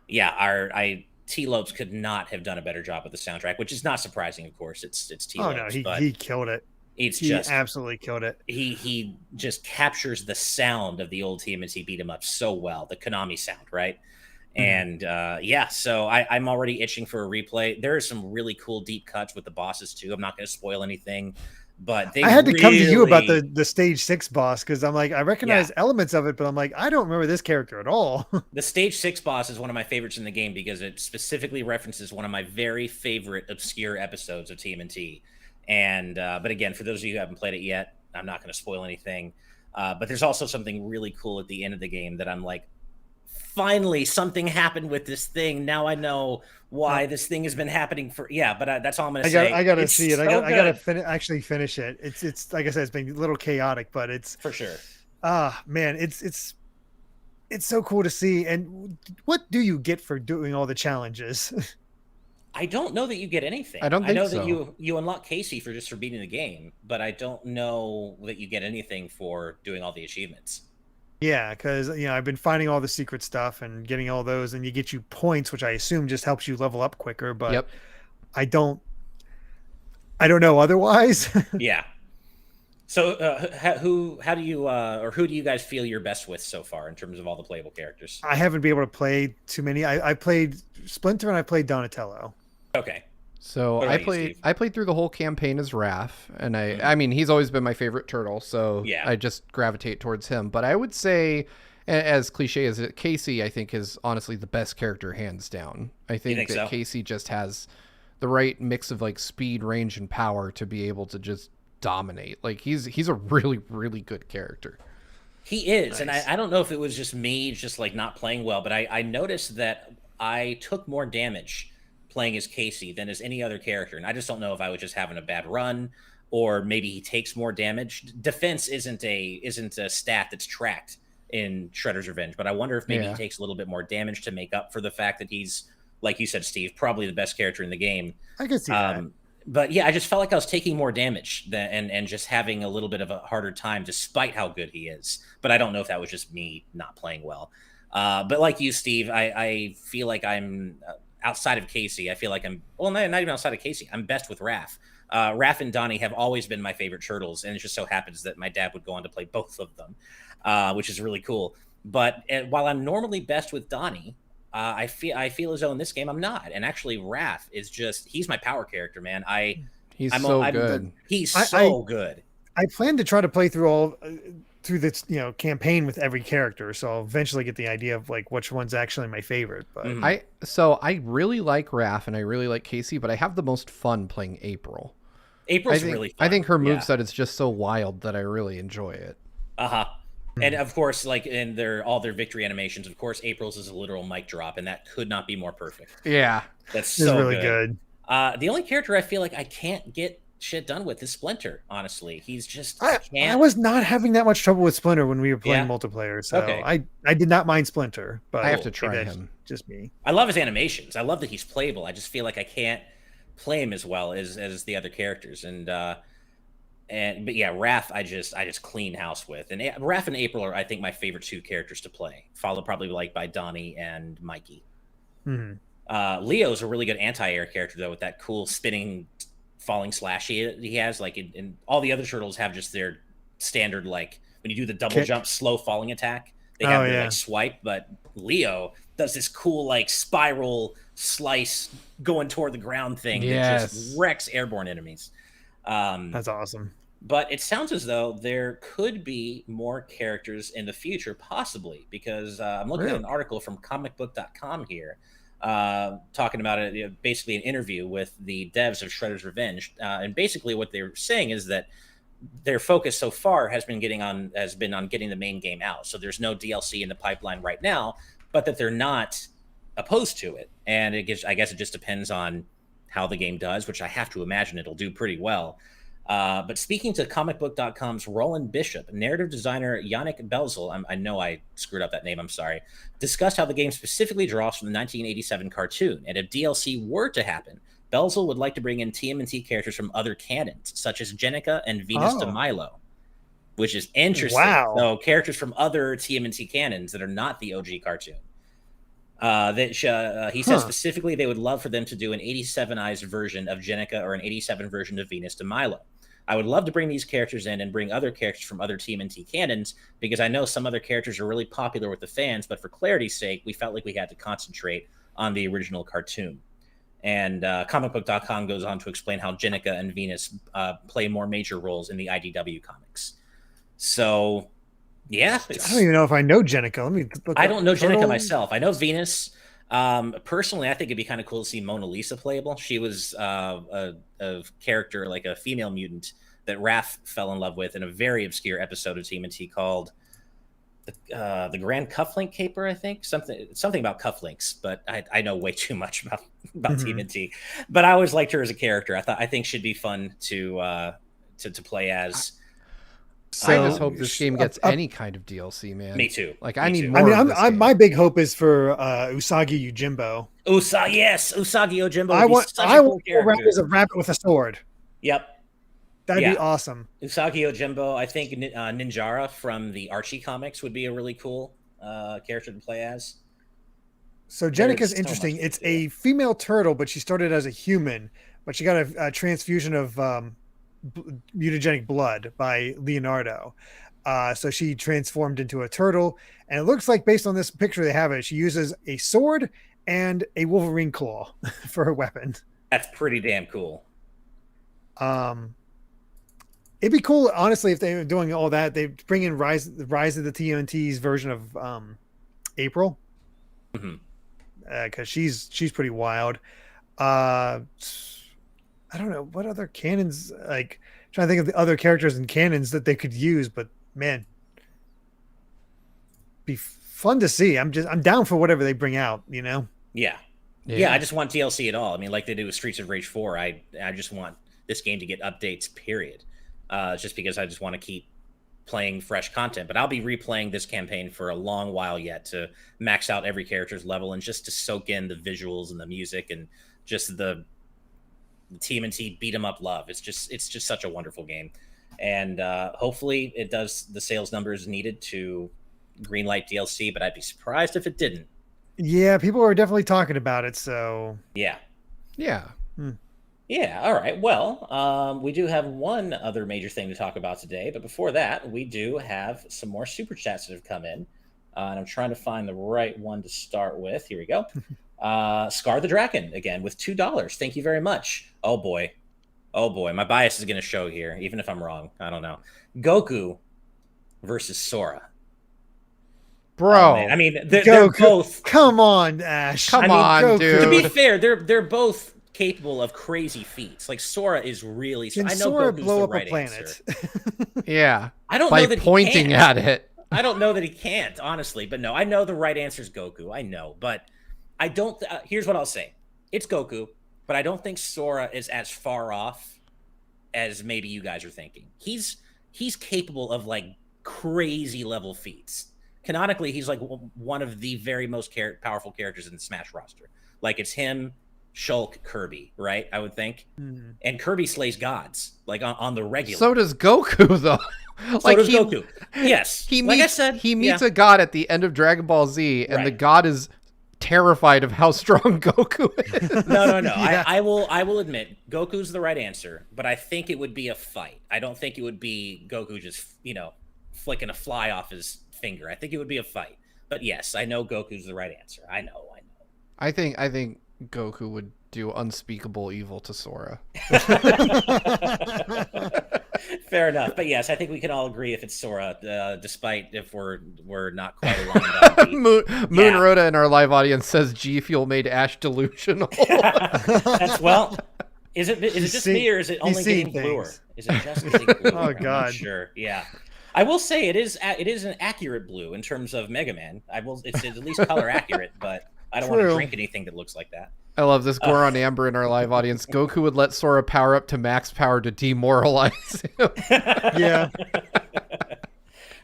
yeah, T Lopes could not have done a better job with the soundtrack, which is not surprising, of course. It's T Oh Lopes, no, but he killed it. it's He just absolutely killed it. he just captures the sound of the old TMNT beat 'em up so well, the Konami sound, right? And yeah, so I'm already itching for a replay. There are some really cool deep cuts with the bosses too. I'm not going to spoil anything, but I had to come to you about the stage 6 boss because I'm like, I recognize elements of it, but I'm like, I don't remember this character at all. The stage 6 boss is one of my favorites in the game because it specifically references one of my very favorite obscure episodes of TMNT. And but again, for those of you who haven't played it yet, I'm not going to spoil anything. But there's also something really cool at the end of the game that I'm like, finally something happened with this thing. Now I know why this thing has been happening for but that's all I'm gonna say. I gotta It's see it. so I gotta good. actually finish it. It's like I said, it's been a little chaotic, but it's For sure. man, it's so cool to see. And what do you get for doing all the challenges? I don't know that you get anything. I don't think know so. that you unlock Casey for beating the game, but I don't know that you get anything for doing all the achievements. Yeah, because I've been finding all the secret stuff and getting all those, and you get you points, which I assume just helps you level up quicker. But Yep. I don't know otherwise. Yeah. So how do you or who do you guys feel you're best with so far in terms of all the playable characters? I haven't been able to play too many. I played Splinter and I played Donatello. Okay. So What I about you, played Steve? I played through the whole campaign as Raph, and I mean he's always been my favorite turtle, so Yeah. I just gravitate towards him. But I would say, as cliche as it, Casey, I think is honestly the best character hands down. I think that so? Casey just has the right mix of like speed, range, and power to be able to just dominate. Like he's a really really good character. He is, Nice. and I don't know if it was just me just like not playing well, but I noticed that I took more damage playing as Casey than as any other character, and I just don't know if I was just having a bad run or maybe he takes more damage. Defense isn't a stat that's tracked in Shredder's Revenge, but I wonder if maybe he Yeah. takes a little bit more damage to make up for the fact that he's, like you said, Steve, probably the best character in the game. I can see that. But yeah, I just felt like I was taking more damage and just having a little bit of a harder time despite how good he is. But I don't know if that was just me not playing well. But like you, Steve, I feel like I'm outside of Casey. I feel like not even outside of Casey. I'm best with Raph. Raph and Donnie have always been my favorite turtles, and it just so happens that my dad would go on to play both of them, which is really cool. But while I'm normally best with Donnie, I feel as though in this game I'm not. And actually, Raph is he's my power character, man. He's I'm good. He's I- so good. I plan to try to play through through this campaign with every character, so I'll eventually get the idea of like which one's actually my favorite. But Mhm. I really like Raph and I really like Casey, but I have the most fun playing April. April's really fun. I think her Yeah. moveset is just so wild that I really enjoy it. Uh-huh. And of course, like in all their victory animations, of course, April's is a literal mic drop, and that could not be more perfect. Yeah. That's it's so really good. The only character I feel like I can't get shit done with is Splinter, honestly. He's just I can't. was not having that much trouble with Splinter when we were playing Yeah? multiplayer, so Okay. I did not mind Splinter. But I have to maybe try that's him. Just me. I love his animations. I love that he's playable. I just feel like I can't play him as well as the other characters. But yeah, Raph, I just clean house with. And Raph and April are, I think, my favorite two characters to play, followed probably like by Donnie and Mikey. Hmm. Leo's a really good anti-air character though, with that cool spinning falling slash he has. Like in all the other turtles have just their standard, like when you do the double Kick. jump slow falling attack, they have their like swipe, but Leo does this cool like spiral slice going toward the ground thing that just wrecks airborne enemies. That's awesome. But it sounds as though there could be more characters in the future, possibly, because I'm looking at an article from comicbook.com here, talking about it, basically an interview with the devs of Shredder's Revenge. And basically what they're saying is that their focus so far has been on getting the main game out. So there's no DLC in the pipeline right now, but that they're not opposed to it. And I guess it just depends on how the game does, which I have to imagine it'll do pretty well. But speaking to comicbook.com's Roland Bishop, narrative designer Yannick Belzel, I know I screwed up that name, I'm sorry, discussed how the game specifically draws from the 1987 cartoon. And if DLC were to happen, Belzel would like to bring in TMNT characters from other canons, such as Jenica and Venus de Milo, which is interesting. Wow. So characters from other TMNT canons that are not the OG cartoon. He said specifically they would love for them to do an 87ized version of Jenica or an 87 version of Venus de Milo. I would love to bring these characters in and bring other characters from other TMNT canons, because I know some other characters are really popular with the fans, but for clarity's sake, we felt like we had to concentrate on the original cartoon. And comicbook.com goes on to explain how Jenica and Venus play more major roles in the IDW comics. So, yeah. I don't even know if I know Jenica. Let me look. I don't know Jenica myself. I know Venus. Personally, I think it'd be kind of cool to see Mona Lisa playable. She was a character, like a female mutant that Raph fell in love with in a very obscure episode of TMNT called the Grand Cufflink Caper, I think. Something about cufflinks, but I know way too much about TMNT. But I always liked her as a character. I think she'd be fun to play as. So, I just hope this game gets any kind of DLC, man. Me too. Like, I need more. I mean, my big hope is for Usagi Yojimbo. Usagi Yojimbo. I want a rabbit with a sword. Yep. That'd be awesome. Usagi Yojimbo. I think Ninjara from the Archie comics would be a really cool character to play as. So Jenica's interesting. It's a female turtle, but she started as a human, but she got a transfusion of mutagenic blood by Leonardo. So she transformed into a turtle, and it looks like, based on this picture they have it, she uses a sword and a Wolverine claw for her weapon. That's pretty damn cool. It'd be cool, honestly, if they were doing all that. They bring in Rise of the TMNT's version of April, because she's pretty wild. I don't know what other canons, like, trying to think of the other characters and canons that they could use, but man, be fun to see. I'm down for whatever they bring out, you know? Yeah. I just want DLC at all. I mean, like they do with Streets of Rage 4, I just want this game to get updates, period. Just because I just want to keep playing fresh content. But I'll be replaying this campaign for a long while yet to max out every character's level and just to soak in the visuals and the music and just the TMNT beat 'em up love. It's just such a wonderful game, and hopefully it does the sales numbers needed to greenlight DLC. But I'd be surprised if it didn't. Yeah, people are definitely talking about it. So yeah. Yeah. All right. Well, we do have one other major thing to talk about today, but before that, we do have some more super chats that have come in, and I'm trying to find the right one to start with. Here we go. Scar the Draken again with $2. Thank you very much. Oh boy, my bias is going to show here, even if I'm wrong. I don't know. Goku versus Sora, bro. I mean, they're both. Come on, Ash. Come on, dude. To be fair, they're both capable of crazy feats. Like Sora is really. Can I know Sora Goku's blow the up right a planet? Yeah, I don't by know that pointing he at it. I don't know that he can't, honestly, but no, I know the right answer is Goku. I know, but I don't. Here's what I'll say: it's Goku, but I don't think Sora is as far off as maybe you guys are thinking. He's capable of like crazy level feats. Canonically, he's like one of the very most powerful characters in the Smash roster. Like it's him, Shulk, Kirby, right? I would think, and Kirby slays gods like on the regular. So does Goku, though. So does Goku. Yes, he meets a god at the end of Dragon Ball Z, and the god is terrified of how strong Goku is. No. Yeah. I will admit Goku's the right answer, but I think it would be a fight. I don't think it would be Goku just, flicking a fly off his finger. I think it would be a fight. But yes, I know Goku's the right answer. I know. I think Goku would do unspeakable evil to Sora. Fair enough. But yes, I think we can all agree if it's Sora, despite if we're not quite aligned on Moon Rhoda in our live audience says G Fuel made Ash delusional. Is it just me, or is it only getting bluer? Is it just getting bluer? Oh God, I'm not sure. Yeah, I will say it is an accurate blue in terms of Mega Man. It's at least color accurate, but I don't want to drink anything that looks like that. I love this. Goron Amber in our live audience. Goku would let Sora power up to max power to demoralize him. Yeah.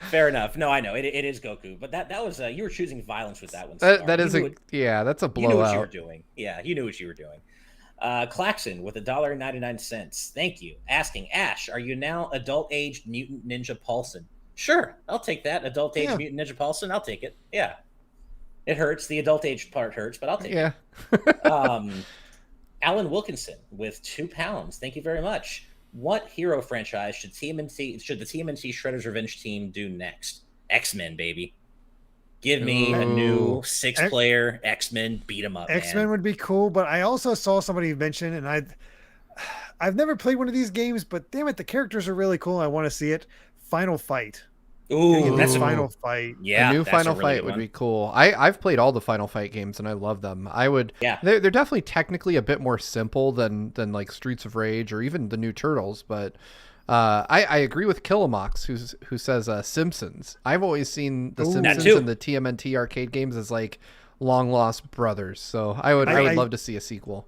Fair enough. No, I know it is Goku, but that was you were choosing violence with that one. That's a blowout. You knew what you were doing. Yeah, you knew what you were doing. Claxon with $1.99. Thank you. Asking, Ash, are you now adult-aged Mutant Ninja Paulson? Sure, I'll take that. Adult-aged Mutant Ninja Paulson, I'll take it. Yeah. It hurts. The adult-aged part hurts, but I'll take it. Alan Wilkinson with £2. Thank you very much. What hero franchise should the TMNT Shredder's Revenge team do next? X-Men, baby. Give me a new 6-player X-Men beat 'em up. X-Men would be cool, but I also saw somebody mention, and I've never played one of these games, but damn it, the characters are really cool. I want to see it. Final Fight. Ooh, that's Final Fight. Yeah, a new Final Fight would be cool. I've played all the Final Fight games and I love them. They're definitely technically a bit more simple than like Streets of Rage or even the new Turtles, but I agree with Killamox who says Simpsons. I've always seen the Simpsons and the TMNT arcade games as like long lost brothers. So I would love to see a sequel.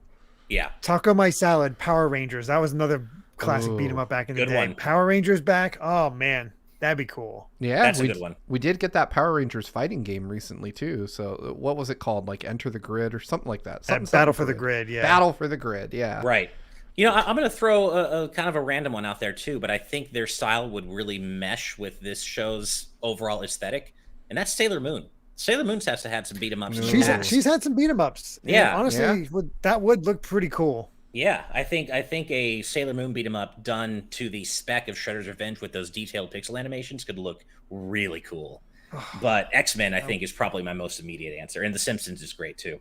Yeah. Taco My Salad, Power Rangers. That was another classic beat 'em up back in the day. Power Rangers back. Oh man. That'd be cool. Yeah, that's a good one. We did get that Power Rangers fighting game recently too. So what was it called? Like Enter the Grid or something like that. Battle for the Grid. Yeah. Battle for the Grid. Yeah. Right. I'm going to throw a kind of a random one out there too, but I think their style would really mesh with this show's overall aesthetic, and that's Sailor Moon. Sailor Moon has to have some beat 'em ups. She's had some beat 'em ups. Yeah. Honestly, that would look pretty cool. Yeah, I think a Sailor Moon beat 'em up done to the spec of Shredder's Revenge with those detailed pixel animations could look really cool. But X-Men, I think, is probably my most immediate answer, and The Simpsons is great too.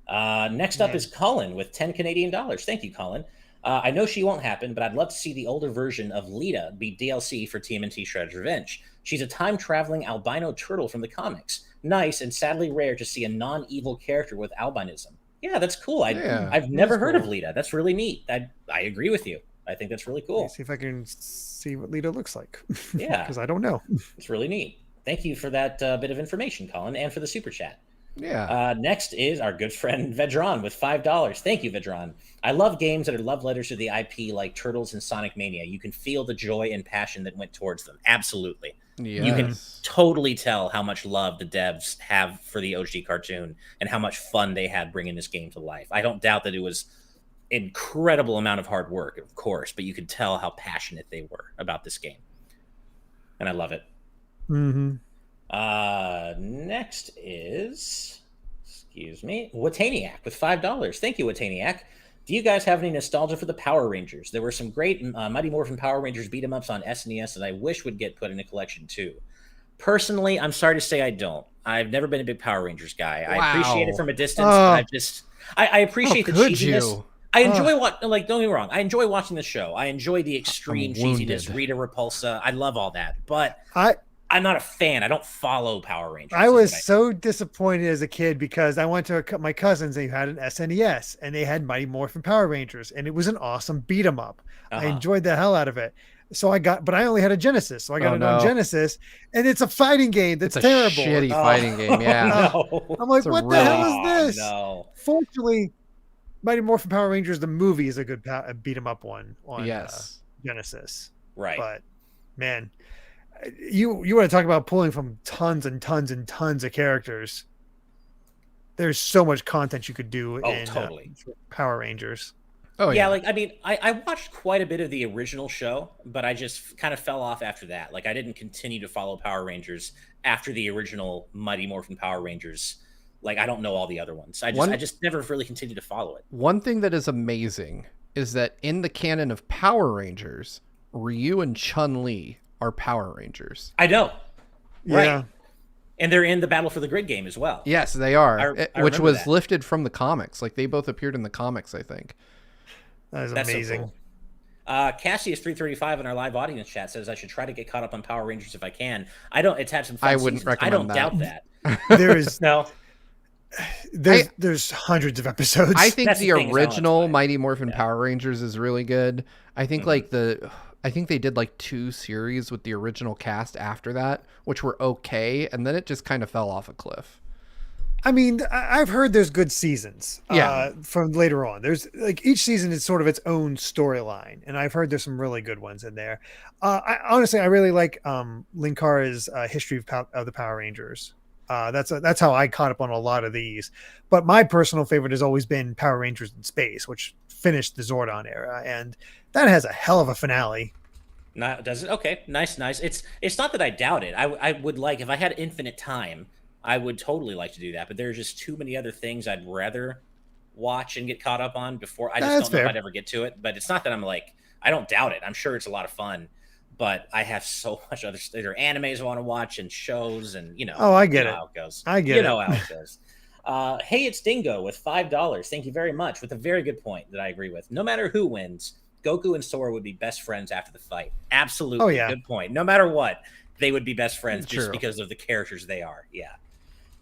Next up is Colin with $10 Canadian. Thank you, Colin. I know she won't happen, but I'd love to see the older version of Lita be DLC for TMNT Shredder's Revenge. She's a time-traveling albino turtle from the comics. Nice and sadly rare to see a non-evil character with albinism. Yeah, that's cool. I've never heard of Lita. That's really neat. I agree with you. I think that's really cool. See if I can see what Lita looks like. Yeah. Because I don't know. It's really neat. Thank you for that bit of information, Colin, and for the super chat. Yeah. Next is our good friend Vedran with $5. Thank you, Vedran. I love games that are love letters to the IP like Turtles and Sonic Mania. You can feel the joy and passion that went towards them. Absolutely. Yes. You can totally tell how much love the devs have for the OG cartoon and how much fun they had bringing this game to life. I don't doubt that it was incredible amount of hard work, of course, but you could tell how passionate they were about this game. And I love it. Mm-hmm. Next is, Wataniac with $5. Thank you, Wataniac. Do you guys have any nostalgia for the Power Rangers? There were some great Mighty Morphin Power Rangers beat 'em ups on SNES that I wish would get put in a collection too. Personally, I'm sorry to say I don't. I've never been a big Power Rangers guy. Wow. I appreciate it from a distance, but I appreciate the cheesiness. I enjoy don't get me wrong. I enjoy watching the show. I enjoy the extreme cheesiness, Rita Repulsa. I love all that, but I'm not a fan. I don't follow Power Rangers. I was so disappointed as a kid because I went to my cousins. They had an SNES and they had Mighty Morphin Power Rangers, and it was an awesome beat 'em up. I enjoyed the hell out of it. So but I only had a Genesis, so I got it on Genesis, and it's a fighting game that's terrible. Shitty fighting game, yeah. I'm like, what the hell is this? No. Fortunately, Mighty Morphin Power Rangers the movie is a good beat 'em up one on Genesis, right? But man. You want to talk about pulling from tons and tons and tons of characters. There's so much content you could do in Power Rangers. Oh yeah, like I watched quite a bit of the original show, but I just kind of fell off after that. Like I didn't continue to follow Power Rangers after the original Mighty Morphin Power Rangers Like, I don't know all the other ones. I just never really continued to follow it. One thing that is amazing is that in the canon of Power Rangers, Ryu and Chun-Li are Power Rangers. I know. Yeah. Right. And they're in the Battle for the Grid game as well. Yes, they are. I which was that. lifted from the comics. Like, they both appeared in the comics, I think. That is That's amazing. So cool. Cassius 335 in our live audience chat says I should try to get caught up on Power Rangers if I can. It's had some fun I wouldn't seasons. recommend I don't that. doubt that. There is No. There's hundreds of episodes. I think That's the the thing, is I don't original like Mighty Morphin Power Rangers is really good. I think I think they did like 2 series with the original cast after that, which were okay, and then it just kind of fell off a cliff. I mean, I've heard there's good seasons from later on. There's like each season is sort of its own storyline, and I've heard there's some really good ones in there. Honestly, I really like Linkara's history of the Power Rangers. That's how I caught up on a lot of these. But my personal favorite has always been Power Rangers in Space, which finished the Zordon era, and that has a hell of a finale. Does it? Okay, nice. It's not that I doubt it. I would like, if I had infinite time, I would totally like to do that. But there's just too many other things I'd rather watch and get caught up on before. I just don't know if I'd ever get to it. But it's not that I'm like, I don't doubt it. I'm sure it's a lot of fun. But I have so much other stuff. There are animes I want to watch and shows, and Oh, I get it. How it goes. I get it. You know how it goes. Hey, it's Dingo with $5. Thank you very much. With a very good point that I agree with. No matter who wins, Goku and Sora would be best friends after the fight. Absolutely. Oh, yeah. Good point. No matter what, they would be best friends just True. because of the characters they are. Yeah.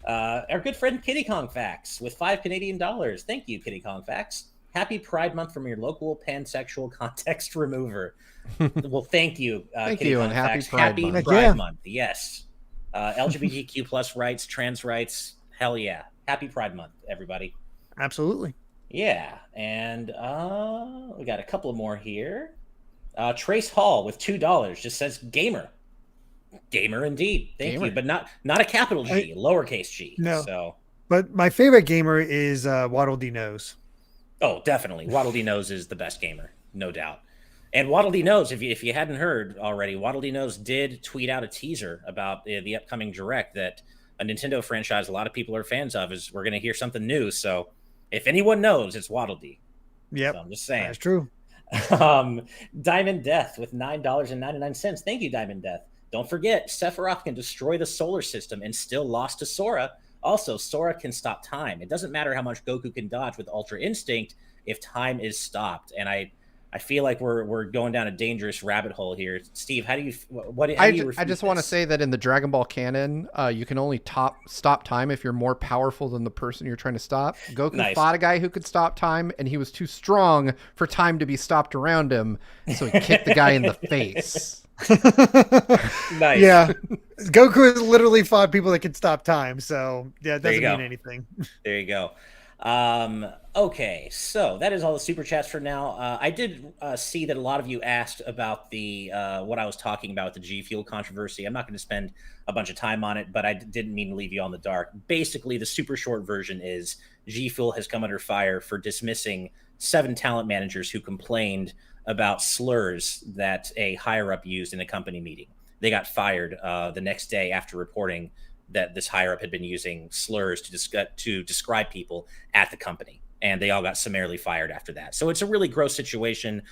Our good friend Kitty Kong Facts with $5 Canadian. Thank you, Kitty Kong Facts. Happy Pride Month from your local pansexual context remover. Well, thank you, Thank Kitty you, Kong and happy Facts. Pride Happy Month. Pride Yeah. Month. Yes. LGBTQ plus rights, trans rights. Hell yeah. Happy Pride Month, everybody. Absolutely. Yeah, and we got a couple more here. Trace Hall with $2 just says gamer. Gamer indeed. Thank Gamer. you, but not a capital G, lowercase g. No. So, But my favorite gamer is Waddle Dee Nose. oh, definitely. Waddle Dee Nose is the best gamer, no doubt. And Waddle Dee Nose, if you hadn't heard already, Waddle Dee Nose did tweet out a teaser about the upcoming Direct that a Nintendo franchise a lot of people are fans of. Is we're going to hear something new. So, if anyone knows, it's Waddle Dee. Yep, So I'm just saying. that's true. Diamond Death with $9.99. Thank you, Diamond Death. Don't forget, Sephiroth can destroy the solar system and still lost to Sora. Also, Sora can stop time. It doesn't matter how much Goku can dodge with Ultra Instinct if time is stopped. And I feel like we're going down a dangerous rabbit hole here. Steve, how do you I just want to say that in the Dragon Ball canon, you can only stop time if you're more powerful than the person you're trying to stop. Goku fought a guy who could stop time, and he was too strong for time to be stopped around him, so he kicked the guy in the face. Nice. Yeah. Goku has literally fought people that can stop time, so yeah, it doesn't mean anything. There you go. Okay, so that is all the super chats for now. I did see that a lot of you asked about the what I was talking about with the G Fuel controversy. I'm not going to spend a bunch of time on it, but I didn't mean to leave you on the dark. Basically, the super short version is G Fuel has come under fire for dismissing 7 talent managers who complained about slurs that a higher up used in a company meeting. They got fired the next day after reporting that this higher up had been using slurs to describe people at the company, and they all got summarily fired after that. So it's a really gross situation.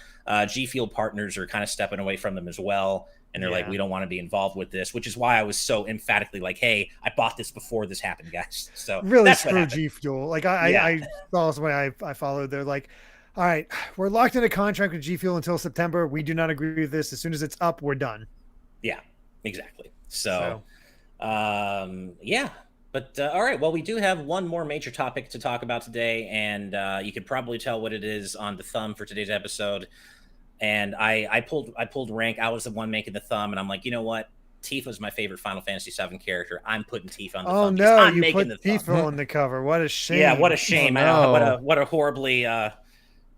G Fuel partners are kind of stepping away from them as well, and they're like, we don't want to be involved with this, which is why I was so emphatically like, hey, I bought this before this happened, guys. So Really that's screw G Fuel. Like I saw somebody I followed. They're like, all right, we're locked in a contract with G Fuel until September. We do not agree with this. As soon as it's up, we're done. Yeah, exactly. So. Yeah, but all right. Well, we do have one more major topic to talk about today, and you could probably tell what it is on the thumb for today's episode. And I pulled rank. I was the one making the thumb, and I'm like, you know what? Tifa's my favorite Final Fantasy VII character. I'm putting Tifa on the thumb. Oh no, I'm you making put the Tifa thumb. on the cover. What a shame. Yeah, what a shame. Oh, I know. no. What a horribly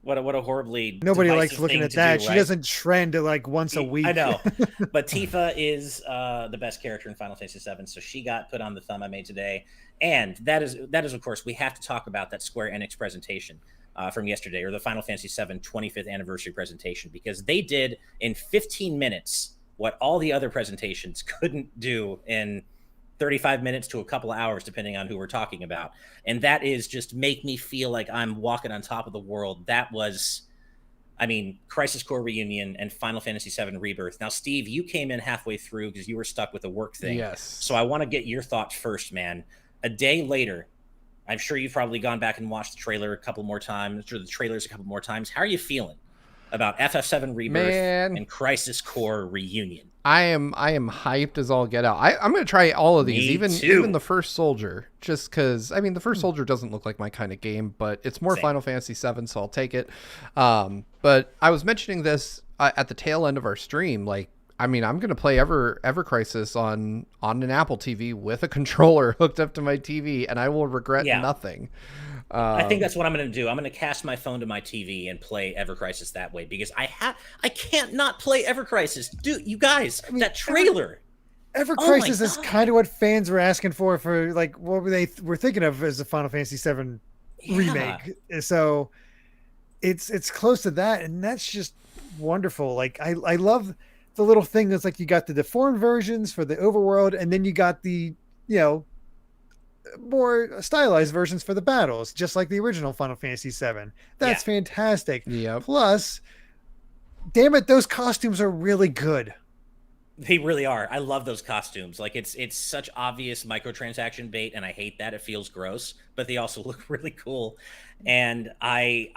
what a horribly Nobody divisive likes looking thing at to that. do, She right? doesn't trend to like once a week. I know, but Tifa is the best character in Final Fantasy VII, so she got put on the thumb I made today, and that is of course we have to talk about that Square Enix presentation from yesterday, or the Final Fantasy VII 25th anniversary presentation, because they did in 15 minutes what all the other presentations couldn't do in 35 minutes to a couple of hours, depending on who we're talking about. And that is just make me feel like I'm walking on top of the world. That was, I mean, Crisis Core Reunion and Final Fantasy VII Rebirth. Now, Steve, you came in halfway through because you were stuck with the work thing. Yes. So I want to get your thoughts first, man. A day later, I'm sure you've probably gone back and watched the trailer a couple more times, or the trailers a couple more times. How are you feeling about FF7 Rebirth and Crisis Core Reunion? I am hyped as all get out. I'm going to try all of these, even the First Soldier, just because, I mean, the First Soldier doesn't look like my kind of game, but it's more Final Fantasy VII, so I'll take it. But I was mentioning this at the tail end of our stream. Like, I mean, I'm going to play Ever Crisis on an Apple TV with a controller hooked up to my TV, and I will regret nothing. I think that's what I'm going to do. I'm going to cast my phone to my TV and play Ever Crisis that way, because I can't not play Ever Crisis. Dude, you guys, I mean, that trailer. Ever Crisis is kind of what fans were asking for like what they were thinking of as a Final Fantasy VII remake. So it's close to that, and that's just wonderful. Like I love the little thing that's like you got the deformed versions for the overworld, and then you got the, you know, more stylized versions for the battles, just like the original Final Fantasy VII. That's fantastic. Yeah. Plus, damn it, those costumes are really good. They really are. I love those costumes. Like it's such obvious microtransaction bait, and I hate that. It feels gross, but they also look really cool. And I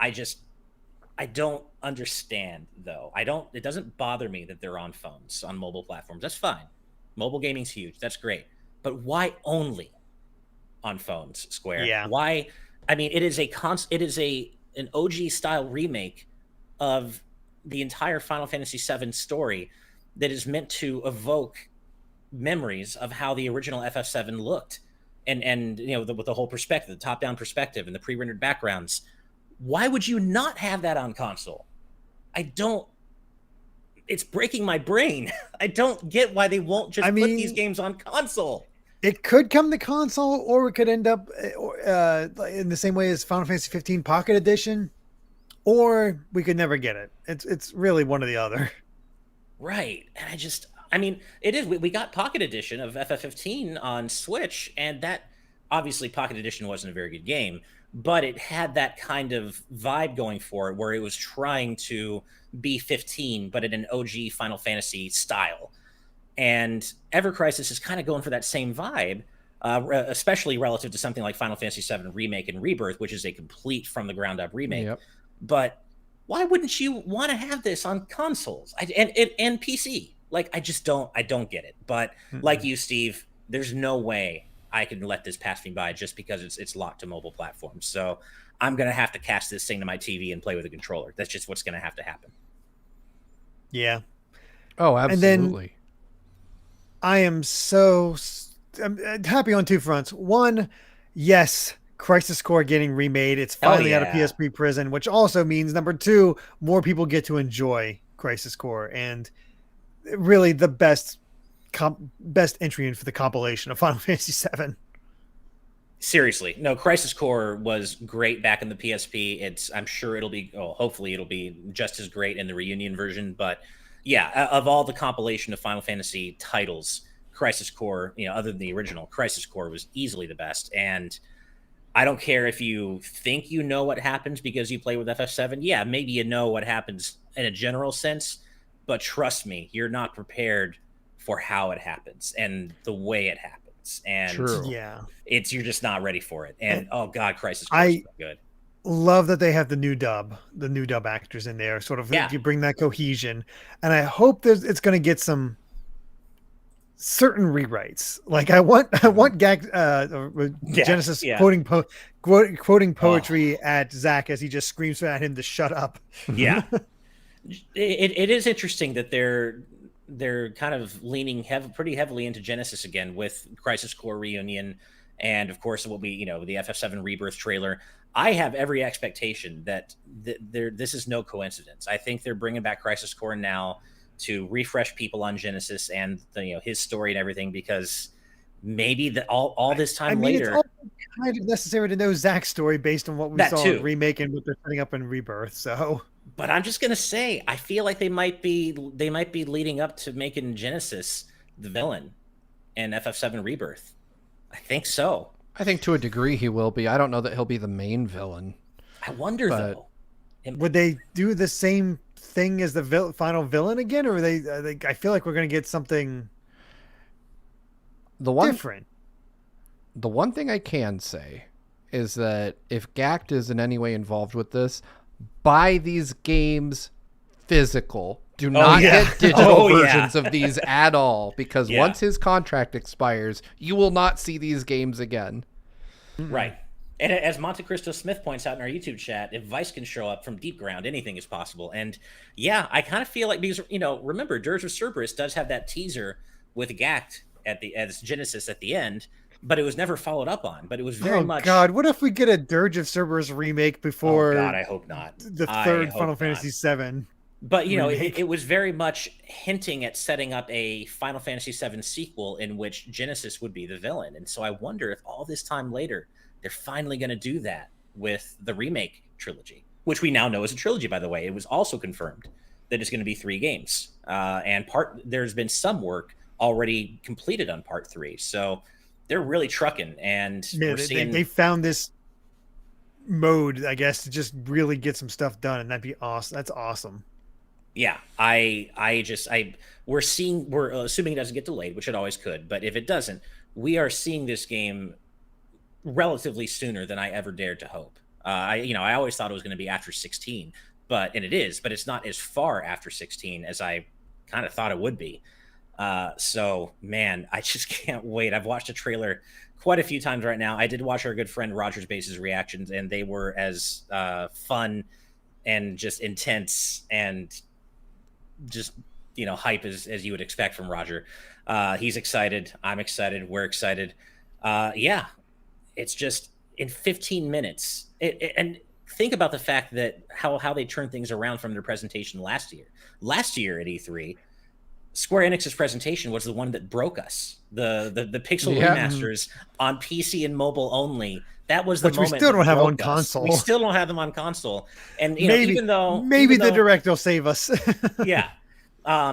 don't understand, though. It doesn't bother me that they're on phones, on mobile platforms. That's fine. Mobile gaming's huge. That's great. But why only on phones, Square? Yeah. Why? I mean, it is an OG style remake of the entire Final Fantasy VII story that is meant to evoke memories of how the original FF7 looked, and you know, with the whole perspective, the top-down perspective, and the pre-rendered backgrounds. Why would you not have that on console? It's breaking my brain. I don't get why they won't just put these games on console. It could come to console, or it could end up in the same way as Final Fantasy 15 Pocket Edition, or we could never get it. It's really one or the other. Right. And I mean, it is. We got Pocket Edition of FF15 on Switch, and that, obviously, Pocket Edition wasn't a very good game, but it had that kind of vibe going for it, where it was trying to be 15, but in an OG Final Fantasy style. And Ever Crisis is kind of going for that same vibe, especially relative to something like Final Fantasy VII Remake and Rebirth, which is a complete from the ground up remake. Yep. But why wouldn't you want to have this on consoles and PC? Like, I don't get it. But like you, Steve, there's no way I can let this pass me by just because it's locked to mobile platforms. So I'm going to have to cast this thing to my TV and play with a controller. That's just what's going to have to happen. Yeah. Oh, absolutely. And then I am I'm happy on two fronts. One, yes, Crisis Core getting remade. It's finally out of PSP prison, which also means, number two, more people get to enjoy Crisis Core, and really the best entry in for the compilation of Final Fantasy VII. Seriously, no, Crisis Core was great back in the PSP. I'm sure hopefully it'll be just as great in the Reunion version. But yeah, of all the compilation of Final Fantasy titles, Crisis Core, you know, other than the original, Crisis Core was easily the best. And I don't care if you think you know what happens because you play with FF7. Yeah, maybe you know what happens in a general sense, but trust me, you're not prepared for how it happens and the way it happens. And True. Yeah, you're just not ready for it. And oh god, Crisis Core is so good. Love that they have the new dub actors in there. Sort of, you bring that cohesion, and I hope it's going to get some certain rewrites. Like I want Genesis quoting poetry at Zack as he just screams at him to shut up. Yeah, it is interesting that they're kind of leaning pretty heavily into Genesis again with Crisis Core Reunion, and of course what the FF7 Rebirth trailer. I have every expectation that this is no coincidence. I think they're bringing back Crisis Core now to refresh people on Genesis and his story and everything, because maybe all this time later. It's also kind of necessary to know Zack's story based on what we saw in Remake and what they're setting up in Rebirth. So, but I'm just gonna say, I feel like they might be leading up to making Genesis the villain in FF7 Rebirth. I think so. I think to a degree he will be. I don't know that he'll be the main villain. I wonder though. Would they do the same thing as the final villain again, or are they? I feel like we're going to get something different. The one thing I can say is that if Gact is in any way involved with this, buy these games physical. Do not get digital versions of these at all, because once his contract expires, you will not see these games again. Right. And as Monte Cristo Smith points out in our YouTube chat, if Vice can show up from deep ground, anything is possible. And yeah, I kind of feel like, because, remember, Dirge of Cerberus does have that teaser with Gact as Genesis at the end, but it was never followed up on. But it was very much. Oh God, what if we get a Dirge of Cerberus remake before? Oh God, I hope not. The third Final Fantasy VII. But it was very much hinting at setting up a Final Fantasy VII sequel in which Genesis would be the villain. And so I wonder if all this time later they're finally going to do that with the remake trilogy, which we now know is a trilogy, by the way. It was also confirmed that it's going to be 3 games. And there's been some work already completed on part 3. So they're really trucking. And we're seeing... they found this mode, I guess, to just really get some stuff done. And that'd be awesome. That's awesome. Yeah, we're assuming it doesn't get delayed, which it always could. But if it doesn't, we are seeing this game relatively sooner than I ever dared to hope. I always thought it was going to be after 16, and it is, but it's not as far after 16 as I kind of thought it would be. So man, I just can't wait. I've watched a trailer quite a few times right now. I did watch our good friend Roger's Base's reactions, and they were as fun and just intense and just hype as you would expect from Roger. He's excited, I'm excited, we're excited. It's just in 15 minutes and think about the fact that how they turned things around from their presentation last year at E3. Square Enix's presentation was the one that broke us. The pixel remasters on PC and mobile only. That was the moment. We still don't have on us. console. We still don't have them on console. And even though the Direct will save us. Yeah.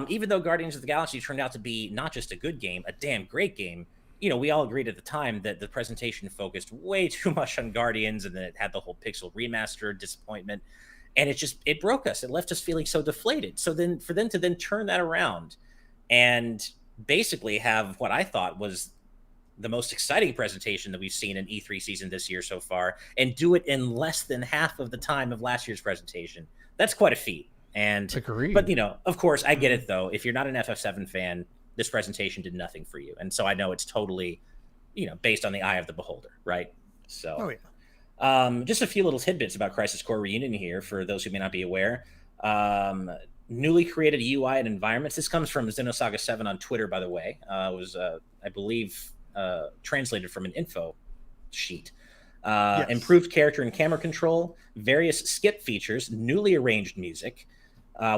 Even though Guardians of the Galaxy turned out to be not just a good game, a damn great game, we all agreed at the time that the presentation focused way too much on Guardians, and then it had the whole pixel remaster disappointment. And it broke us. It left us feeling so deflated. So then for them to then turn that around and basically have what I thought was the most exciting presentation that we've seen in E3 season this year so far, and do it in less than half of the time of last year's presentation, that's quite a feat. And agreed. But of course, I get it though. If you're not an FF7 fan, this presentation did nothing for you, and so I know it's totally, based on the eye of the beholder, right? So, just a few little tidbits about Crisis Core Reunion here for those who may not be aware. Newly created UI and environments. This comes from Xenosaga 7 on Twitter, by the way. It was, I believe, translated from an info sheet. Yes. Improved character and camera control, various skip features, newly arranged music.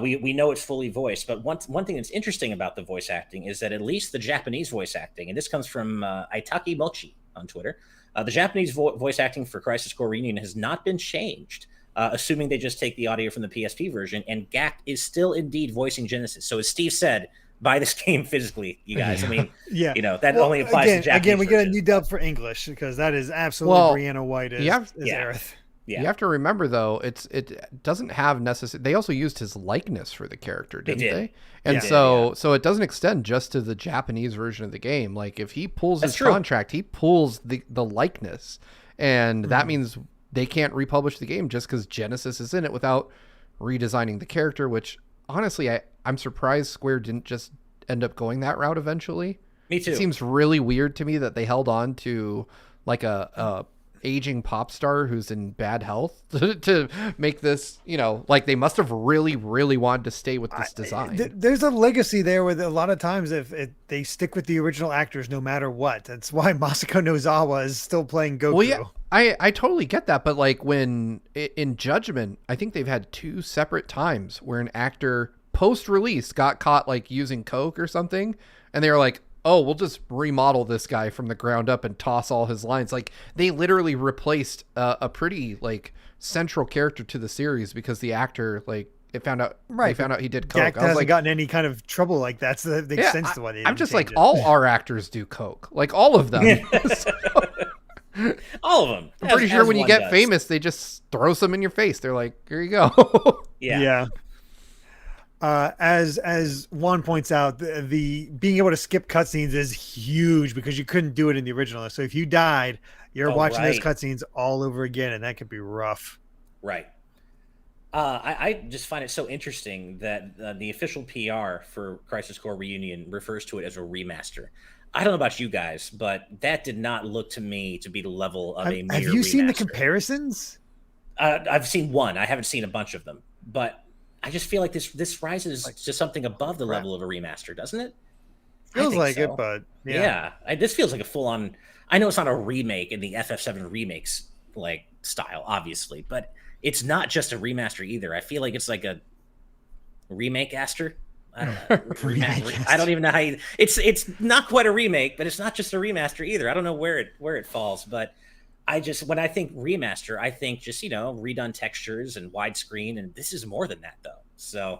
We know it's fully voiced, but one thing that's interesting about the voice acting is that at least the Japanese voice acting, and this comes from Aitaki Mochi on Twitter, the Japanese voice acting for Crisis Core Reunion has not been changed, assuming they just take the audio from the PSP version, and Gact is still indeed voicing Genesis. So as Steve said, buy this game physically, you guys. I mean, that only applies to Japanese. Again, we get a new dub for English, because that is absolutely Brianna White as Aerith. Yeah. You have to remember, though, it doesn't have necessary. They also used his likeness for the character, didn't they? And so it doesn't extend just to the Japanese version of the game. Like if he pulls his contract, he pulls the likeness, and that means they can't republish the game just because Genesis is in it without redesigning the character. Which honestly, I'm surprised Square didn't just end up going that route eventually. Me too. It seems really weird to me that they held on to like a aging pop star who's in bad health to make this, like they must have really, really wanted to stay with this design. There's a legacy there with a lot of times if they stick with the original actors no matter what. That's why Masako Nozawa is still playing Goku. Well, yeah, I totally get that, but like when in Judgment, I think they've had 2 separate times where an actor post-release got caught like using coke or something, and they were like, oh, we'll just remodel this guy from the ground up and toss all his lines. Like they literally replaced a pretty like central character to the series because the actor like They found out he did coke. Dak I was hasn't like, gotten any kind of trouble like that, so that makes sense to why they didn't I'm just change like, it. all our actors do coke, like all of them. All of them. I'm pretty sure when you get famous, they just throw some in your face. They're like, here you go. Yeah. As Juan points out, the being able to skip cutscenes is huge because you couldn't do it in the original. So if you died, you're watching those cutscenes all over again, and that could be rough. Right. I just find it so interesting that the official PR for Crisis Core Reunion refers to it as a remaster. I don't know about you guys, but that did not look to me to be the level of a mere Have you seen the remaster. Comparisons? I've seen one. I haven't seen a bunch of them, but I just feel like this rises to something above the level of a remaster, doesn't it? Feels like it, but this feels like a full-on. I know it's not a remake in the FF7 remakes like style, obviously, but it's not just a remaster either. I feel like it's like a remake-aster. I don't know. I don't even know how you. It's not quite a remake, but it's not just a remaster either. I don't know where it falls, but when I think remaster, I think just redone textures and widescreen, and this is more than that though. So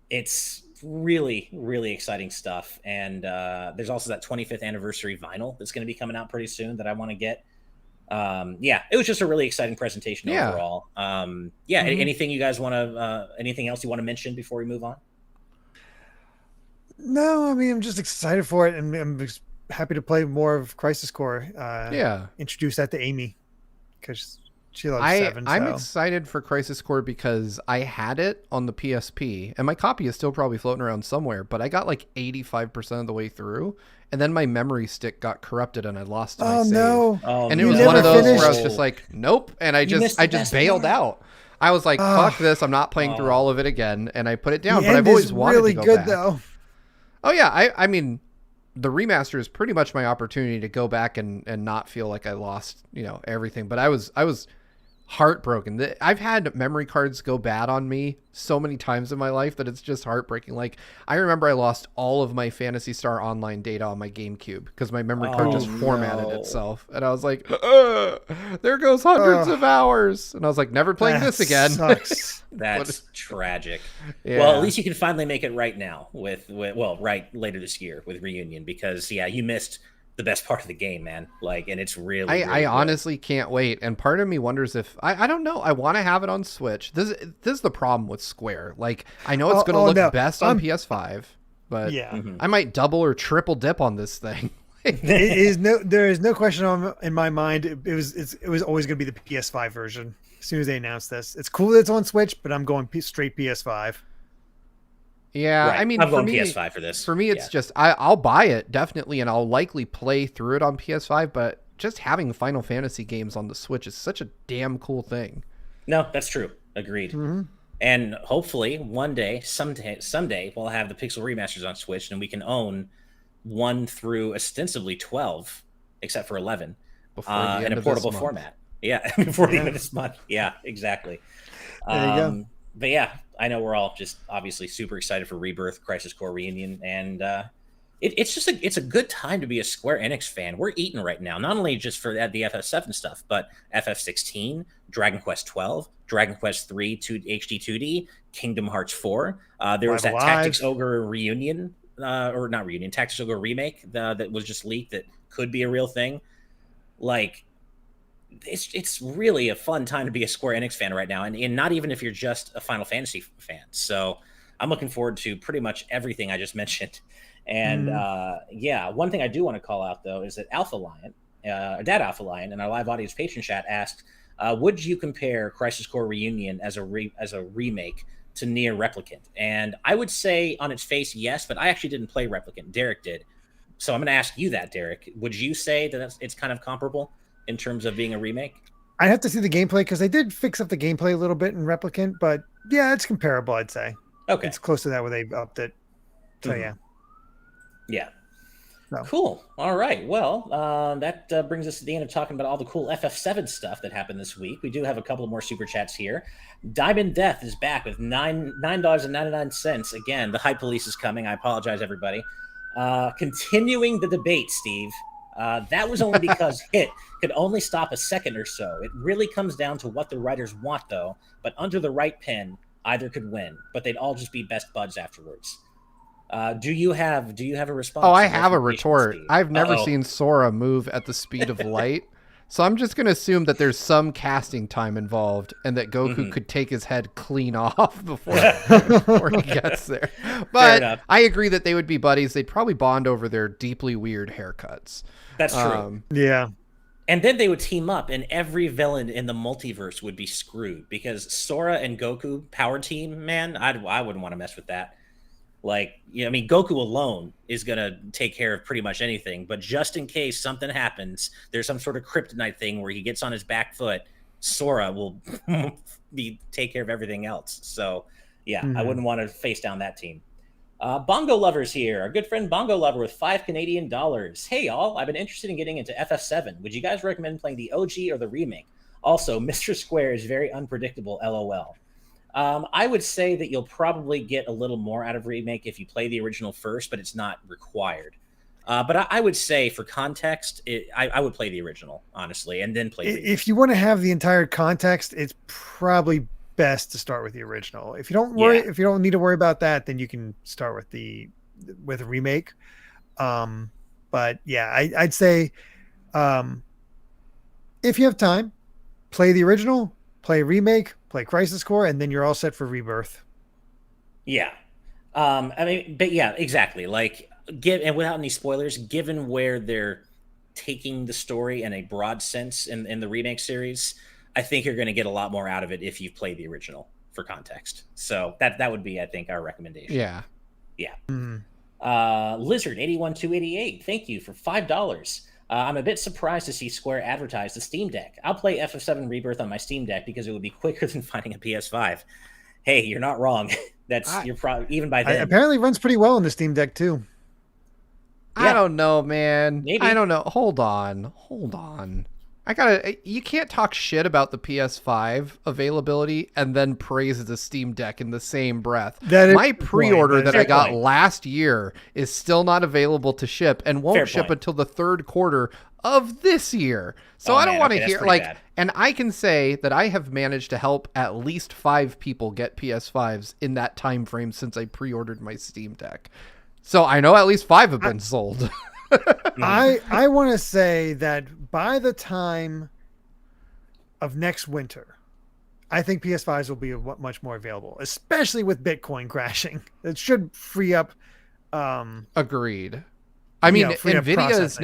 it's really, really exciting stuff. And there's also that 25th anniversary vinyl that's going to be coming out pretty soon that I want to get. It was just a really exciting presentation overall. Anything you guys want to? Anything else you want to mention before we move on? No, I mean, I'm just excited for it, and I'm just happy to play more of Crisis Core. Introduce that to Amy because she loves 7. I'm excited for Crisis Core because I had it on the PSP, and my copy is still probably floating around somewhere, but I got like 85% of the way through, and then my memory stick got corrupted, and I lost my save. No. And it was one of those where I was just like, nope, and I just bailed out. I was like, fuck this, I'm not playing through all of it again, and I put it down, but I've always wanted to go back. Though. Oh yeah, I mean, the remaster is pretty much my opportunity to go back and not feel like I lost, everything. But I was heartbroken. I've had memory cards go bad on me so many times in my life that it's just heartbreaking. Like, I remember I lost all of my Phantasy Star Online data on my GameCube because my memory card just formatted itself. And I was like, there goes hundreds of hours. And I was like, never playing this again. Sucks. That's tragic. Yeah. Well, at least you can finally make it right now with later this year with Reunion, because you missed the best part of the game, man. Like, and it's really, I honestly can't wait. And part of me wonders if I don't know. I want to have it on Switch. This is the problem with Square. Like, I know it's going to look best on PS5, but I might double or triple dip on this thing. There is no question in my mind. It was always going to be the PS5 version. As soon as they announced this, it's cool that it's on Switch, but I'm going straight PS5. Yeah, right. I mean, I'm going PS5 for this. For me, it's just I'll buy it definitely, and I'll likely play through it on PS5. But just having Final Fantasy games on the Switch is such a damn cool thing. No, that's true. Agreed. And hopefully, one day, someday, we'll have the Pixel remasters on Switch, and we can own 1 through ostensibly 12, except for 11, in a portable format. Yeah, before the end of this month. Yeah, exactly. There you go. But yeah, I know we're all just obviously super excited for Rebirth, Crisis Core Reunion, and it's a good time to be a Square Enix fan. We're eating right now, not only just for the FF7 stuff, but FF16, Dragon Quest 12, Dragon Quest 3 HD 2D, Kingdom Hearts 4. There was that Tactics Ogre reunion, or not reunion, Tactics Ogre remake that was just leaked that could be a real thing. Like, it's really a fun time to be a Square Enix fan right now, and not even if you're just a Final Fantasy fan. So I'm looking forward to pretty much everything I just mentioned. And one thing I do want to call out though is that Alpha Lion, Dad Alpha Lion, in our live audience patron chat asked, would you compare Crisis Core Reunion as a remake to Nier Replicant? And I would say on its face, yes, but I actually didn't play Replicant. Derek did. So I'm going to ask you that, Derek. Would you say that it's kind of comparable in terms of being a remake? I have to see the gameplay because they did fix up the gameplay a little bit in Replicant, but yeah, it's comparable, I'd say. Okay. It's close to that where they upped it. So yeah. Yeah. No. Cool. All right. Well, that brings us to the end of talking about all the cool FF7 stuff that happened this week. We do have a couple of more super chats here. Diamond Death is back with $9.99. Again, the hype police is coming. I apologize, everybody. Continuing the debate, Steve. That was only because Hit could only stop a second or so. It really comes down to what the writers want, though. But under the right pen, Either could win, but they'd all just be best buds afterwards. Do you have a response? Oh, I have a retort. Steve? I've never Uh-oh. seen Sora move at the speed of light. So I'm just going to assume that there's some casting time involved and that Goku could take his head clean off before he gets there. But I agree that they would be buddies. They'd probably bond over their deeply weird haircuts. That's true. Yeah. And then they would team up, and every villain in the multiverse would be screwed because Sora and Goku power team, man, I wouldn't want to mess with that. Like, I mean, Goku alone is going to take care of pretty much anything, but just in case something happens, there's some sort of kryptonite thing where he gets on his back foot, Sora will take care of everything else. So, yeah, I wouldn't want to face down that team. Bongo Lovers here, our good friend Bongo Lover with $5 Canadian. Hey, y'all, I've been interested in getting into FF7. Would you guys recommend playing the OG or the remake? Also, Mr. Square is very unpredictable, LOL. I would say that you'll probably get a little more out of remake if you play the original first, but it's not required. But I would say for context, I would play the original, honestly, and then play remake. If you want to have the entire context, it's probably best to start with the original. If you don't need to worry about that, then you can start with a remake. But yeah, I'd say if you have time, play the original, play remake, play Crisis Core, and then you're all set for Rebirth. Yeah. I mean, but yeah, exactly. Like, and without any spoilers, given where they're taking the story in a broad sense in the remake series, I think you're going to get a lot more out of it if you've played the original for context. So that would be, I think, our recommendation. Yeah. Yeah. Lizard 81288, thank you for $5. I'm a bit surprised to see Square advertise the Steam Deck. I'll play FF7 Rebirth on my Steam Deck because it would be quicker than finding a PS5. Hey, you're not wrong. You're probably even by then. Apparently runs pretty well on the Steam Deck too. Yeah. I don't know, man. Maybe. I don't know. Hold on. You can't talk shit about the PS5 availability and then praise the Steam Deck in the same breath. My pre-order that I got last year is still not available to ship and won't ship until the third quarter of this year. So I don't want to hear bad. And I can say that I have managed to help at least 5 people get PS5s in that time frame since I pre-ordered my Steam Deck. So I know at least 5 have been sold. I want to say that by the time of next winter, I think PS5s will be much more available, especially with Bitcoin crashing. It should free up. Agreed. I mean, Nvidia is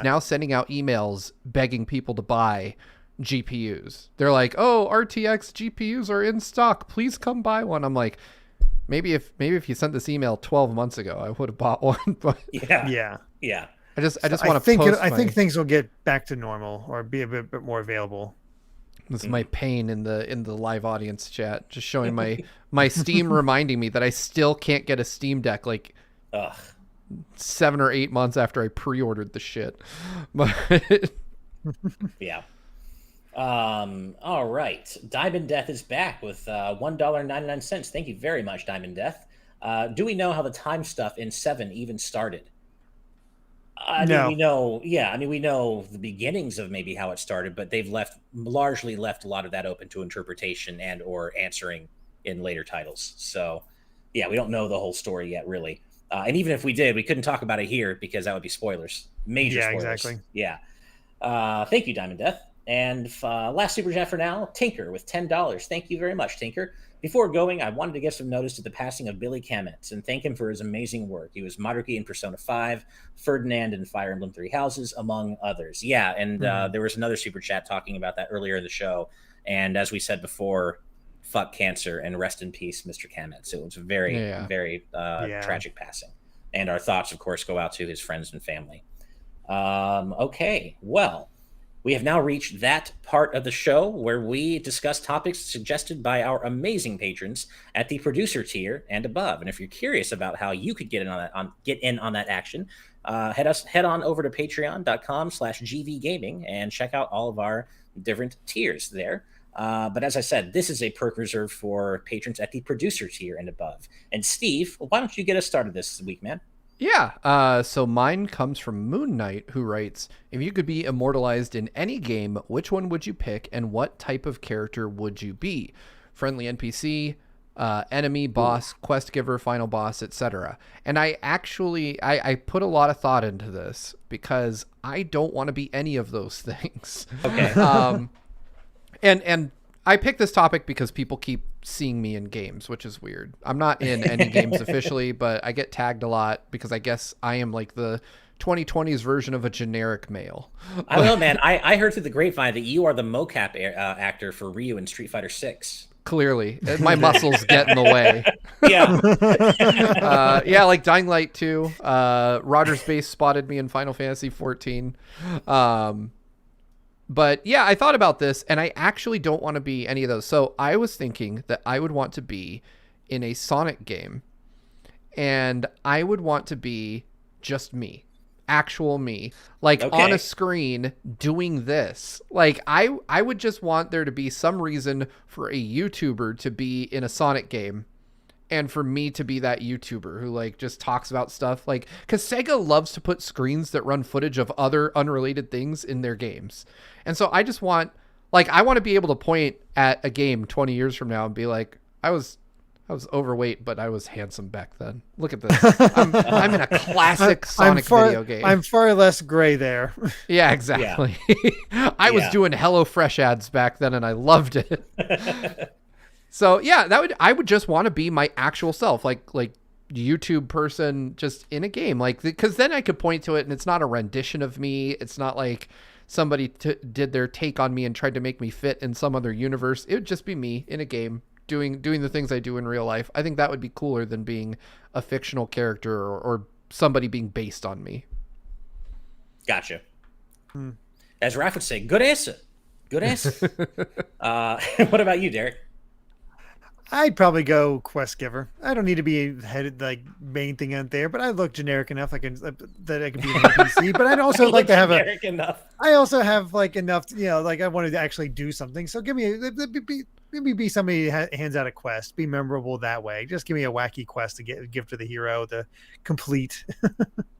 now sending out emails begging people to buy GPUs. They're like, "Oh, RTX GPUs are in stock. Please come buy one." I'm like, maybe if you sent this email 12 months ago, I would have bought one. But yeah. I just want to. I think things will get back to normal or be a bit more available. This is my pain in the live audience chat, just showing my Steam reminding me that I still can't get a Steam Deck 7 or 8 months after I pre-ordered the shit. But yeah. All right. Diamond Death is back with $1.99. Thank you very much, Diamond Death. Do we know how the time stuff in 7 even started? No. We know the beginnings of maybe how it started, but they've largely left a lot of that open to interpretation and or answering in later titles. So, yeah, we don't know the whole story yet, really. And even if we did, we couldn't talk about it here because that would be spoilers. Major spoilers. Exactly. Yeah. Thank you, Diamond Death. And last super chat for now, Tinker with $10. Thank you very much, Tinker. Before going, I wanted to give some notice to the passing of Billy Kametz and thank him for his amazing work. He was Maruki in Persona 5, Ferdinand in Fire Emblem Three Houses, among others. Yeah, and there was another super chat talking about that earlier in the show. And as we said before, fuck cancer and rest in peace, Mr. Kametz. It was a very tragic passing. And our thoughts, of course, go out to his friends and family. Okay, well, we have now reached that part of the show where we discuss topics suggested by our amazing patrons at the producer tier and above. And if you're curious about how you could get in on that action, head on over to patreon.com/gvgaming and check out all of our different tiers there. But as I said, this is a perk reserved for patrons at the producer tier and above. And Steve, why don't you get us started this week, man? Yeah, so mine comes from Moon Knight, who writes, if you could be immortalized in any game, which one would you pick and what type of character would you be? friendly NPC, enemy, boss, quest giver, final boss, etc. And I actually I put a lot of thought into this because I don't want to be any of those things. Okay. And I picked this topic because people keep seeing me in games, which is weird. I'm not in any games officially, but I get tagged a lot because I guess I am like the 2020s version of a generic male. I don't know, man. I heard through the grapevine that you are the mocap actor for Ryu in Street Fighter 6. Clearly, my muscles get in the way. Yeah. Yeah, like Dying Light 2. Roger's Base spotted me in Final Fantasy 14. But yeah, I thought about this, and I actually don't want to be any of those. So I was thinking that I would want to be in a Sonic game, and I would want to be just me. Actual me, like on a screen doing this. Like I would just want there to be some reason for a YouTuber to be in a Sonic game and for me to be that YouTuber who like just talks about stuff, like, because Sega loves to put screens that run footage of other unrelated things in their games. And so I just want, like, I want to be able to point at a game 20 years from now and be like, I was overweight, but I was handsome back then. Look at this. I'm in a classic Sonic video game. I'm far less gray there. Yeah, exactly. Yeah. I was doing HelloFresh ads back then, and I loved it. So yeah, I would just want to be my actual self, like YouTube person, just in a game, like, because then I could point to it, and it's not a rendition of me. It's not like somebody did their take on me and tried to make me fit in some other universe. It would just be me in a game. Doing the things I do in real life. I think that would be cooler than being a fictional character or somebody being based on me. Gotcha. As Raph would say, good answer. Good answer. What about you, Derek? I'd probably go quest giver. I don't need to be headed like main thing out there, but I look generic enough that I can be an NPC. But I'd also like to have I also have like enough, like I wanted to actually do something. So give me maybe be somebody who hands out a quest, be memorable that way. Just give me a wacky quest to give to the hero to complete.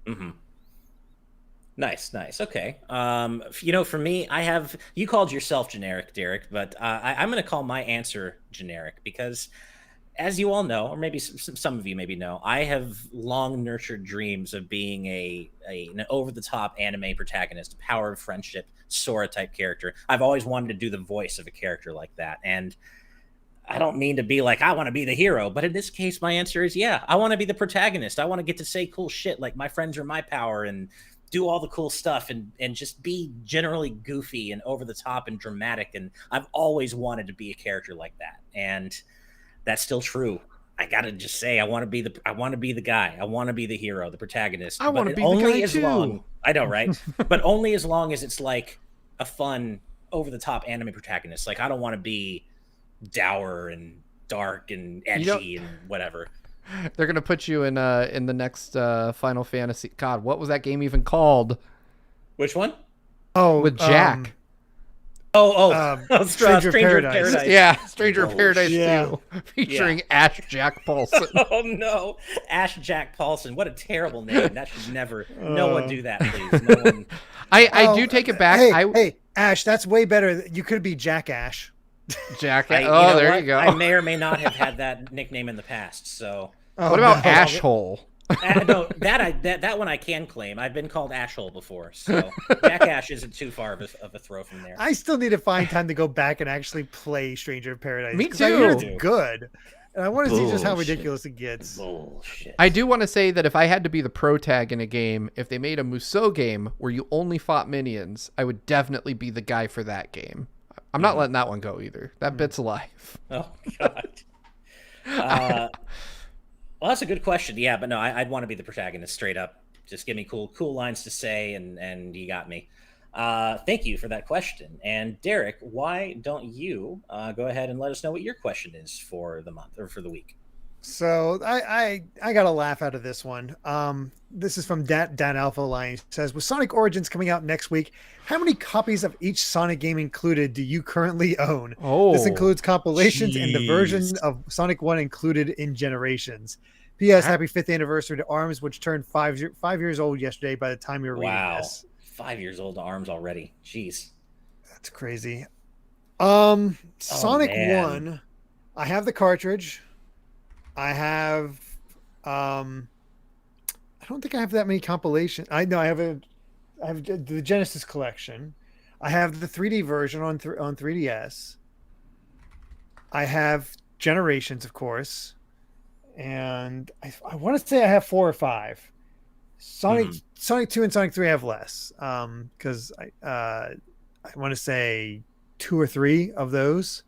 Mm-hmm. Nice. Okay. For me, you called yourself generic, Derek, but I'm going to call my answer generic because, as you all know, or maybe some of you maybe know, I have long nurtured dreams of being an over-the-top anime protagonist, a power of friendship, Sora type character. I've always wanted to do the voice of a character like that, and I don't mean to be like, I want to be the hero, but in this case, my answer is, yeah, I want to be the protagonist. I want to get to say cool shit like my friends are my power and do all the cool stuff and just be generally goofy and over the top and dramatic. And I've always wanted to be a character like that. And that's still true. I gotta just say, I want to be the guy. I want to be the hero, the protagonist. I want to be the guy too. I know, right? But only as long as it's like a fun, over the top anime protagonist. Like, I don't want to be dour and dark and edgy and whatever. They're gonna put you in the next Final Fantasy. God, what was that game even called? Which one? Oh, with Jack. Stranger of Paradise. Yeah, Stranger of Paradise 2, featuring Ash Jack Paulson. Oh no, Ash Jack Paulson! What a terrible name. That should never. No one do that, please. No one. I do take it back. Hey, Ash, that's way better. You could be Jack Ash. Jack. There you go. I may or may not have had that nickname in the past. So. What about Ashhole? No, that one I can claim. I've been called Ashhole before, so Jack Ash isn't too far of a throw from there. I still need to find time to go back and actually play Stranger of Paradise. Me too. I hear it's good, and I want to see just how ridiculous it gets. Bullshit. I do want to say that if I had to be the pro tag in a game, if they made a Musou game where you only fought minions, I would definitely be the guy for that game. I'm not letting that one go either. That bit's alive. Oh God. Well, that's a good question. Yeah, but no, I'd want to be the protagonist straight up. Just give me cool lines to say, and you got me. Thank you for that question. And Derek, why don't you go ahead and let us know what your question is for the month or for the week? So I got a laugh out of this one. This is from Dan Alpha Alliance. It says, with Sonic Origins coming out next week, how many copies of each Sonic game included do you currently own? Oh, this includes compilations and the version of Sonic 1 included in Generations. P.S. Happy 5th anniversary to ARMS, which turned 5 years old yesterday by the time you're reading this. 5 years old to ARMS already. Jeez. That's crazy. Sonic 1... I have the cartridge. I have. I don't think I have that many compilations. I know I have the Genesis collection. I have the 3D version on 3DS. I have Generations, of course, and I want to say I have 4 or 5. Sonic 2 and Sonic 3 I have less, because I want to say 2 or 3 of those.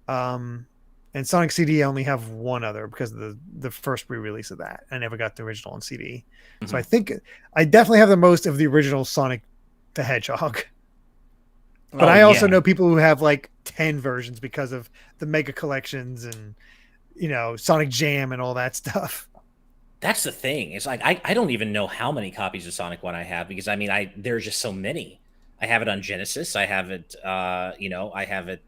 And Sonic CD I only have one other because of the first re-release of that. I never got the original on CD. So I think I definitely have the most of the original Sonic the Hedgehog. But I also know people who have like 10 versions because of the mega collections and, Sonic Jam and all that stuff. That's the thing. It's like I don't even know how many copies of Sonic 1 I have, because there's just so many. I have it on Genesis. I have it I have it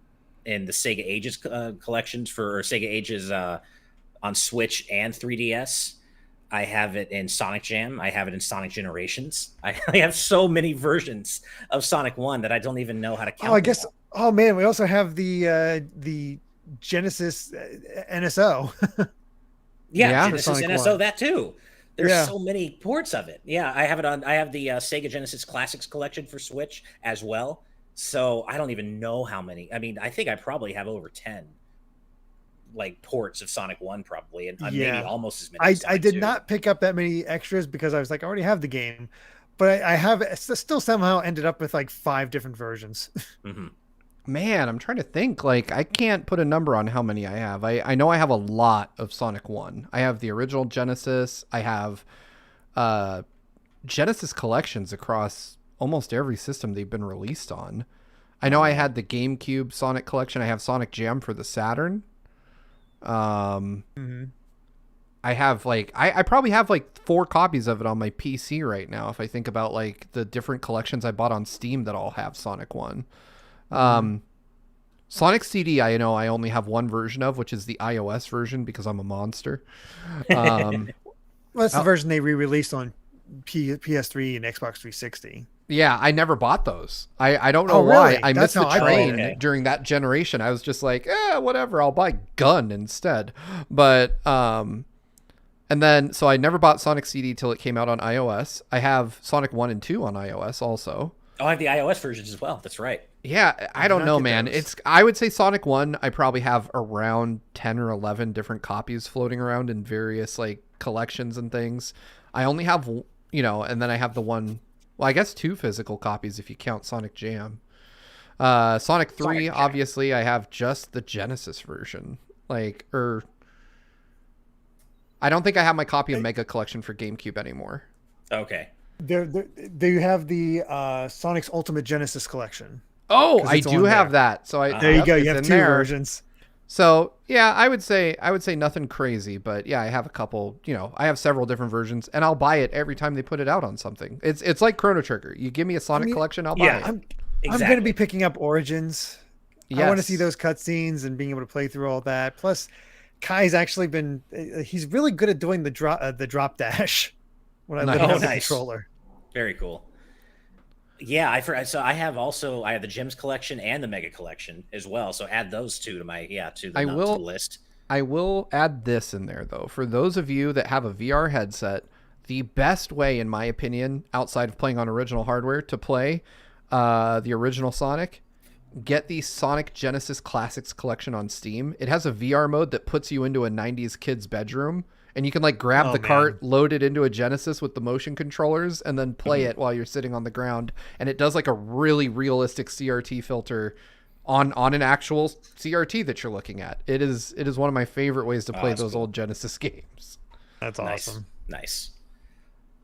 in the Sega Ages collections for Sega Ages on Switch and 3DS. I have it in Sonic Jam. I have it in Sonic Generations. I have so many versions of Sonic 1 that I don't even know how to count. Oh, I guess. Oh man, we also have the Genesis NSO. Genesis NSO 1. That too. There's so many ports of it. Yeah, I have the Sega Genesis Classics collection for Switch as well. So I don't even know how many. I mean, I think I probably have over 10 like ports of Sonic 1 probably, and maybe almost as many. I did not pick up that many extras because I was like, I already have the game, but I have still somehow ended up with like 5 different versions. Man, I'm trying to think. Like, I can't put a number on how many I have. I know I have a lot of Sonic 1. I have the original Genesis. I have Genesis collections across almost every system they've been released on. I know I had the GameCube Sonic collection. I have Sonic Jam for the Saturn. I have like I probably have like 4 copies of it on my PC right now if I think about like the different collections I bought on Steam that all have Sonic 1. Sonic CD I know I only have one version of, which is the iOS version because I'm a monster. Well, that's the version they re-released on PS3 and Xbox 360. Yeah, I never bought those. I don't know why. I missed the train during that generation. I was just like, whatever, I'll buy Gun instead. But and then so I never bought Sonic CD till it came out on iOS. I have Sonic 1 and 2 on iOS also. Oh, I have the iOS versions as well. That's right. Yeah, I don't know, man. I would say Sonic 1, I probably have around 10 or 11 different copies floating around in various like collections and things. I only have, and then I have the one, well, I guess 2 physical copies if you count Sonic Jam. Sonic 3, obviously, I have just the Genesis version. I don't think I have my copy of Mega Collection for GameCube anymore. Okay. Do you have the Sonic's Ultimate Genesis collection? Oh, I do have that. So there you go. You have 2 versions. So yeah, I would say nothing crazy, but yeah, I have a couple. I have several different versions, and I'll buy it every time they put it out on something. It's like Chrono Trigger. You give me a Sonic collection, I'll buy it. I'm going to be picking up Origins. Yes. I want to see those cutscenes and being able to play through all that. Plus, Kai's actually he's really good at doing the drop dash when I have the controller. Very cool. Yeah, I have the Gems collection and the Mega collection as well. So add those 2 to the list. I will add this in there though. For those of you that have a VR headset, the best way, in my opinion, outside of playing on original hardware, to play the original Sonic, get the Sonic Genesis Classics collection on Steam. It has a VR mode that puts you into a 90s kid's bedroom. And you can like grab the cart, load it into a Genesis with the motion controllers, and then play it while you're sitting on the ground. And it does like a really realistic CRT filter on an actual CRT that you're looking at. It is one of my favorite ways to play those old Genesis games. That's awesome. Nice.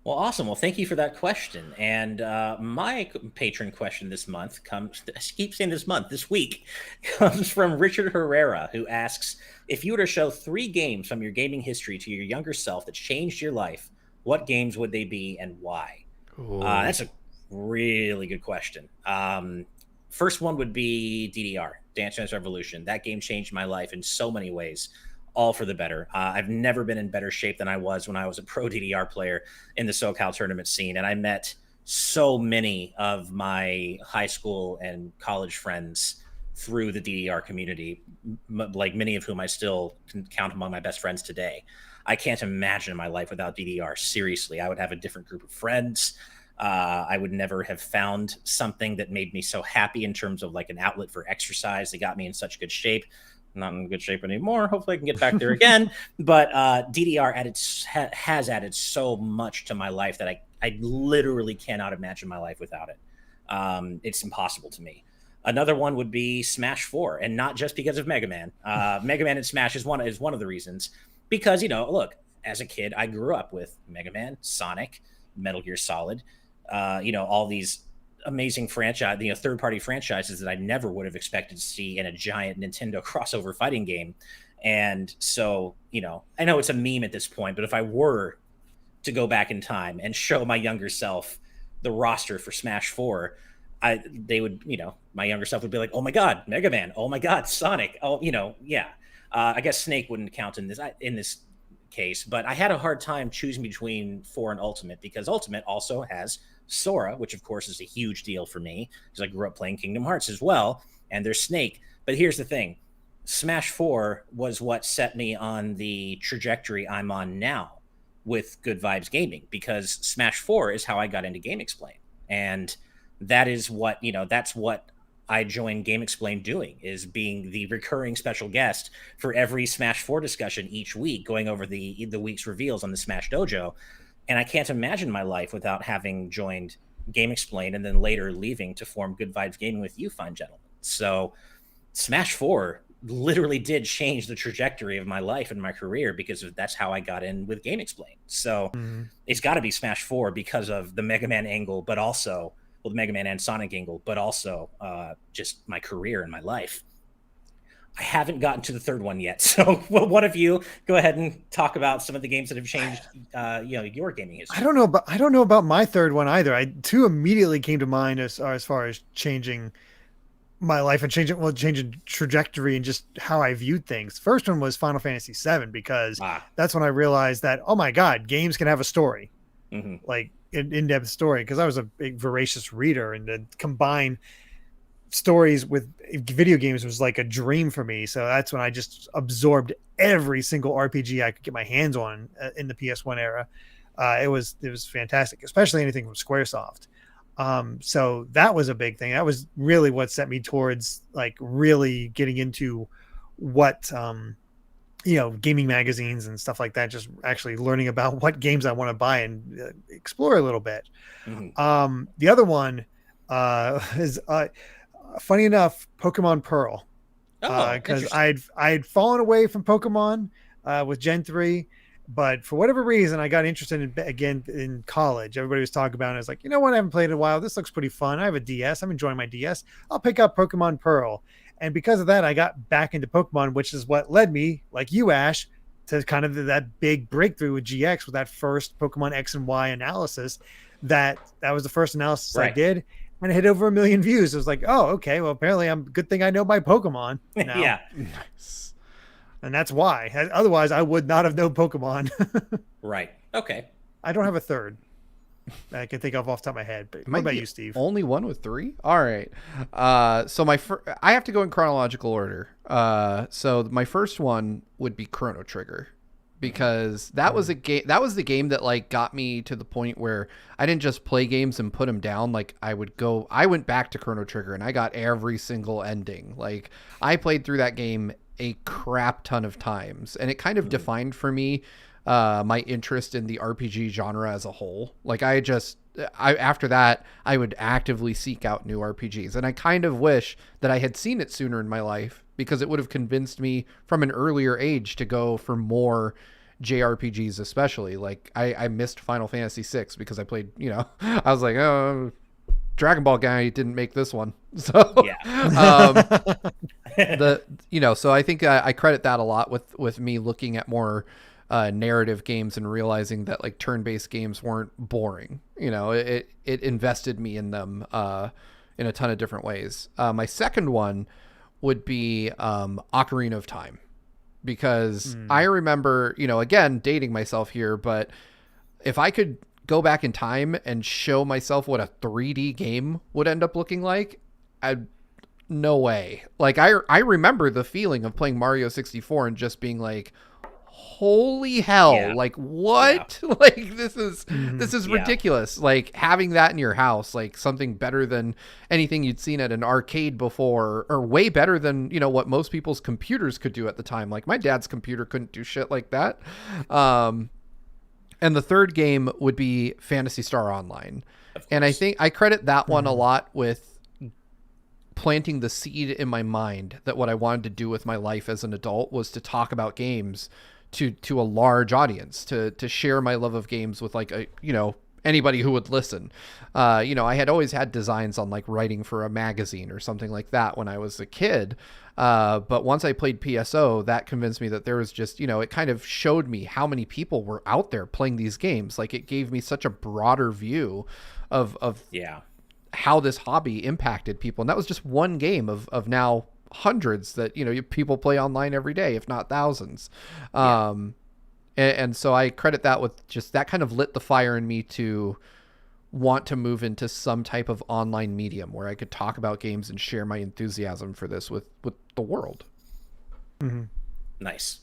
Well, awesome. Well, thank you for that question. And my patron question this month this week comes from Richard Herrera, who asks, if you were to show 3 games from your gaming history to your younger self that changed your life, what games would they be and why? That's a really good question. First one would be DDR, Dance Dance Revolution. That game changed my life in so many ways, all for the better. I've never been in better shape than I was when I was a pro DDR player in the SoCal tournament scene. And I met so many of my high school and college friends through the DDR community, like many of whom I still can count among my best friends today. I can't imagine my life without DDR. Seriously, I would have a different group of friends. I would never have found something that made me so happy in terms of like an outlet for exercise that got me in such good shape. I'm not in good shape anymore. Hopefully I can get back there again. But DDR has added so much to my life that I literally cannot imagine my life without it. It's impossible to me. Another one would be Smash 4, and not just because of Mega Man. Mega Man and Smash is one of the reasons. Because, look, as a kid, I grew up with Mega Man, Sonic, Metal Gear Solid, all these amazing franchise, third-party franchises that I never would have expected to see in a giant Nintendo crossover fighting game. And so, I know it's a meme at this point, but if I were to go back in time and show my younger self the roster for Smash 4, they would, my younger self would be like, oh my God, Mega Man. Oh my God, Sonic. Oh, yeah. I guess Snake wouldn't count in this case, but I had a hard time choosing between 4 and Ultimate because Ultimate also has Sora, which of course is a huge deal for me because I grew up playing Kingdom Hearts as well. And there's Snake. But here's the thing. Smash 4 was what set me on the trajectory I'm on now with Good Vibes Gaming, because Smash 4 is how I got into Game Explain. And that is what, that's what I joined Game Explain doing, is being the recurring special guest for every Smash 4 discussion each week, going over the week's reveals on the Smash Dojo. And I can't imagine my life without having joined Game Explain and then later leaving to form Good Vibes Gaming with you fine gentlemen. So Smash 4 literally did change the trajectory of my life and my career because that's how I got in with Game Explain. So It's got to be Smash 4 because of the Mega Man angle, but also the Mega Man and Sonic angle, but also just my career and my life. I haven't gotten to the third one yet. So one of you go ahead and talk about some of the games that have changed your gaming history. I don't know about my third one either. Two immediately came to mind as far as changing my life and changing trajectory and just how I viewed things. First one was Final Fantasy VII, because that's when I realized that, oh my God, games can have a story, like an in-depth story. Because I was a big voracious reader, and to combine stories with video games was like a dream for me. So that's when I just absorbed every single RPG I could get my hands on in the PS1 era. It was fantastic, especially anything from Squaresoft. So that was a big thing. That was really what set me towards like really getting into what, gaming magazines and stuff like that, just actually learning about what games I want to buy and explore a little bit. The other one is, funny enough, Pokemon Pearl. Because I'd fallen away from Pokemon with Gen 3. But for whatever reason, I got interested in college. Everybody was talking about it. I was like, you know what? I haven't played in a while. This looks pretty fun. I have a DS. I'm enjoying my DS. I'll pick up Pokemon Pearl. And because of that, I got back into Pokemon, which is what led me, like you, Ash, to kind of that big breakthrough with GX, with that first Pokemon X and Y analysis. That was the first analysis I did. And it hit over 1 million views. It was like, oh, okay. Well, apparently good thing I know my Pokemon now. Yeah. Nice. And that's why. Otherwise, I would not have known Pokemon. Right. Okay. I don't have a third that I can think of off the top of my head. But what about you, Steve? Only one with 3? All right. So I have to go in chronological order. So my first one would be Chrono Trigger, because that was a game. That was the game that like got me to the point where I didn't just play games and put them down. Like I went back to Chrono Trigger and I got every single ending. Like I played through that game a crap ton of times, and it kind of defined for me my interest in the RPG genre as a whole. Like after that, I would actively seek out new RPGs, and I kind of wish that I had seen it sooner in my life, because it would have convinced me from an earlier age to go for more JRPGs, especially. Like I missed Final Fantasy VI because I played, I was like, oh, Dragon Ball guy didn't make this one. So yeah. So I think I credit that a lot with me looking at more narrative games and realizing that like turn-based games weren't boring. It invested me in them in a ton of different ways. My second one would be Ocarina of Time, because I remember, again, dating myself here, but if I could go back in time and show myself what a 3D game would end up looking like, I'd no way. Like I remember the feeling of playing Mario 64 and just being like, holy hell, Yeah. like what? Like this is Yeah. ridiculous. Like having that in your house, like something better than anything you'd seen at an arcade before, or way better than, you know, what most people's computers could do at the time. Like my dad's computer couldn't do shit like that. And the third game would be Phantasy Star Online. And I think I credit that one a lot with planting the seed in my mind that what I wanted to do with my life as an adult was to talk about games to a large audience, to share my love of games with like a, you know, anybody who would listen. You know, I had always had designs on like writing for a magazine or something like that when I was a kid. But once I played PSO, that convinced me that there was just, you know, it kind of showed me how many people were out there playing these games. Like it gave me such a broader view of how this hobby impacted people. And that was just one game of now hundreds that, you know, people play online every day, if not thousands. And so I credit that with just that kind of lit the fire in me to want to move into some type of online medium where I could talk about games and share my enthusiasm for this with the world. Nice,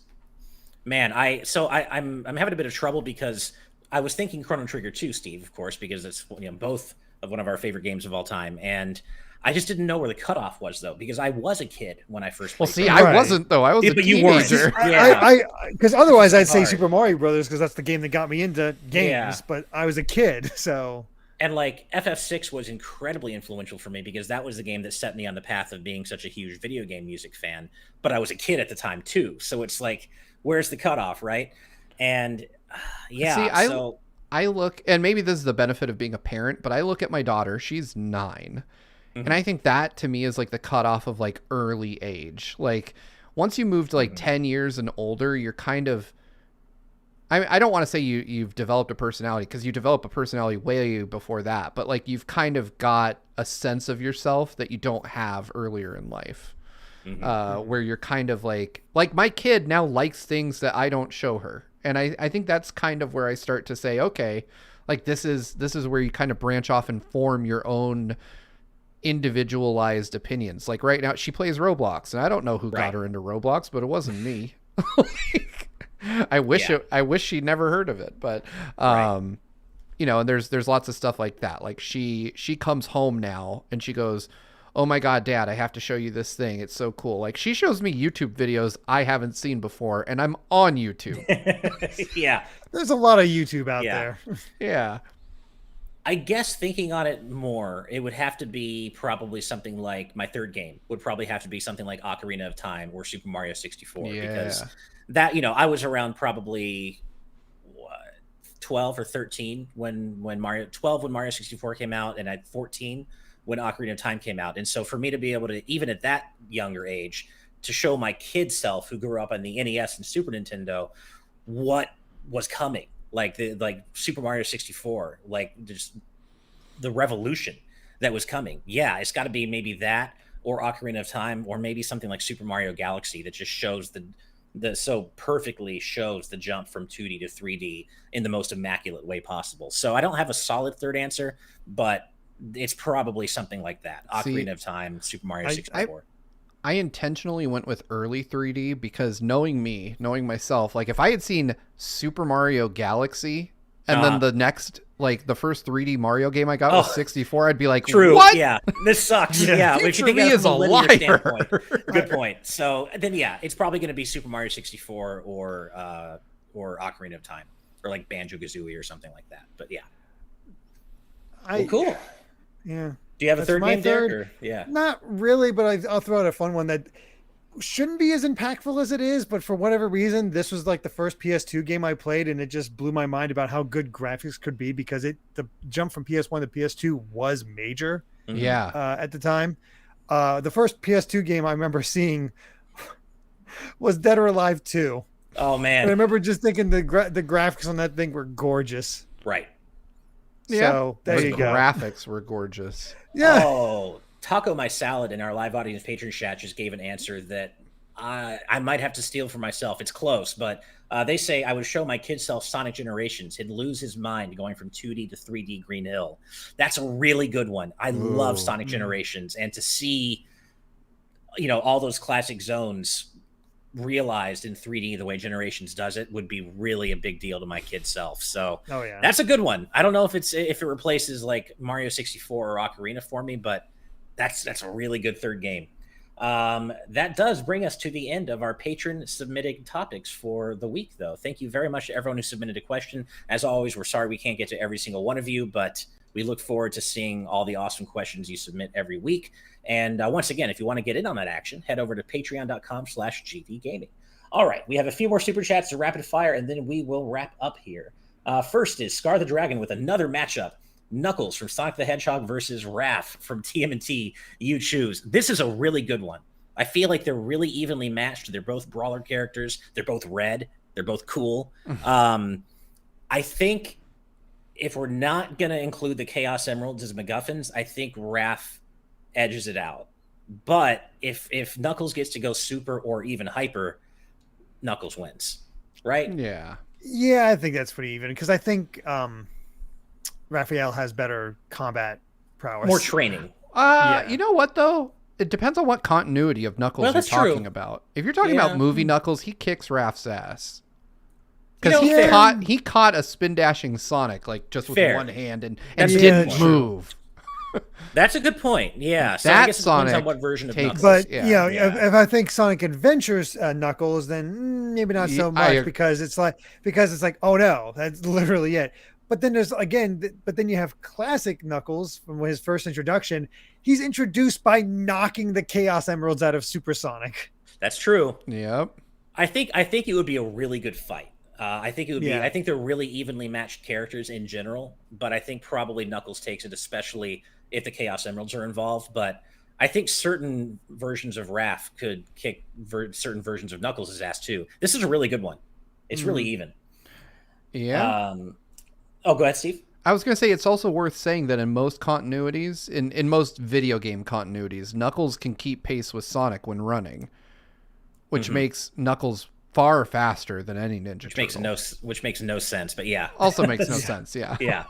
man. I'm having a bit of trouble because I was thinking Chrono Trigger 2, Steve, of course, because it's, you know, both of one of our favorite games of all time, and I just didn't know where the cutoff was though, because I was a kid when I first played. Well, see, I wasn't though. I was a but you weren't. teenager. I because otherwise I'd say hard. Super Mario Brothers, because that's the game that got me into games. Yeah. But I was a kid, so. And like FF6 was incredibly influential for me because that was the game that set me on the path of being such a huge video game music fan. But I was a kid at the time too, so it's like, where's the cutoff, right? And See, I look, and maybe this is the benefit of being a parent, but I look at my daughter, she's 9. And I think that to me is like the cutoff of like early age. Like once you move to like 10 years and older, you're kind of, I don't want to say you've developed a personality, because you develop a personality way before that, but like you've kind of got a sense of yourself that you don't have earlier in life. Where you're kind of like my kid now likes things that I don't show her. And I think that's kind of where I start to say, okay, like this is where you kind of branch off and form your own individualized opinions. Like right now she plays Roblox, and I don't know who got her into Roblox, but it wasn't me. I wish she'd never heard of it, but you know, and there's lots of stuff like that. Like she comes home now and she goes, oh my God, Dad, I have to show you this thing. It's so cool. Like she shows me YouTube videos I haven't seen before, and I'm on YouTube. Yeah. There's a lot of YouTube out there. Yeah. I guess thinking on it more, it would have to be probably something like my third game would probably have to be something like Ocarina of Time or Super Mario 64. Yeah. Because that, you know, I was around probably 12 or 13 when Mario 64 came out, and at 14 when Ocarina of Time came out. And so for me to be able to, even at that younger age, to show my kid self who grew up on the NES and Super Nintendo what was coming, like Super Mario 64, like just the revolution that was coming. Yeah, it's got to be maybe that or Ocarina of Time, or maybe something like Super Mario Galaxy that just shows the so perfectly shows the jump from 2D to 3D in the most immaculate way possible. So I don't have a solid third answer, but it's probably something like that. Ocarina of Time, Super Mario 64. I intentionally went with early 3D because knowing myself, like if I had seen Super Mario Galaxy and then the next, like the first 3D Mario game I got was 64, I'd be like, true. What? Yeah, this sucks. Yeah, if you think me is a liar. Good point. So then, yeah, it's probably going to be Super Mario 64 or Ocarina of Time, or like Banjo-Kazooie or something like that. But yeah, cool. Yeah. Do you have a third game, Derek? Or? Yeah. Not really, but I'll throw out a fun one that shouldn't be as impactful as it is, but for whatever reason, this was like the first PS2 game I played, and it just blew my mind about how good graphics could be, because the jump from PS1 to PS2 was major. Yeah. At the time. The first PS2 game I remember seeing was Dead or Alive 2. Oh man. And I remember just thinking the graphics on that thing were gorgeous. Right. Yeah. So there you go. Graphics were gorgeous. Yeah. Oh, Taco My Salad in our live audience patron chat just gave an answer that I might have to steal for myself. It's close, but they say I would show my kid self Sonic Generations. He'd lose his mind going from 2D to 3D Green Hill. That's a really good one. I love Sonic Generations, and to see all those classic zones realized in 3D the way Generations does it would be really a big deal to my kid self. So Oh yeah. that's a good one. I don't know if it replaces like Mario 64 or Ocarina for me, but that's a really good third game. That does bring us to the end of our patron submitted topics for the week, though. Thank you very much to everyone who submitted a question. As always, we're sorry we can't get to every single one of you, but we look forward to seeing all the awesome questions you submit every week. And once again, if you want to get in on that action, head over to patreon.com/gvgaming. All right, we have a few more super chats to rapid fire, and then we will wrap up here. First is Scar the Dragon with another matchup. Knuckles from Sonic the Hedgehog versus Raph from TMNT. You choose. This is a really good one. I feel like they're really evenly matched. They're both brawler characters. They're both red. They're both cool. I think if we're not going to include the Chaos Emeralds as MacGuffins, I think Raph edges it out. But if Knuckles gets to go super or even hyper, Knuckles wins, right? Yeah, I think that's pretty even because I think Raphael has better combat prowess, more training. You know what though? It depends on what continuity of Knuckles you're talking about. If you're talking about movie Knuckles, he kicks Raph's ass. Because he caught a spin dashing Sonic like just with one hand and didn't move. That's a good point. Yeah, so that I guess it Sonic depends on what version of Knuckles. But if I think Sonic Adventures Knuckles, then maybe not so much because it's like oh no, that's literally it. But then then you have classic Knuckles from his first introduction. He's introduced by knocking the Chaos Emeralds out of Super Sonic. That's true. Yep. I think it would be a really good fight. I think it would be. I think they're really evenly matched characters in general, but I think probably Knuckles takes it, especially if the Chaos Emeralds are involved. But I think certain versions of Raph could kick certain versions of Knuckles' ass too. This is a really good one. It's really even. Yeah. Oh, go ahead, Steve. I was going to say it's also worth saying that in most continuities, in most video game continuities, Knuckles can keep pace with Sonic when running, which makes Knuckles far faster than any Ninja Turtle. Which makes no sense, but yeah. Also makes no sense, yeah.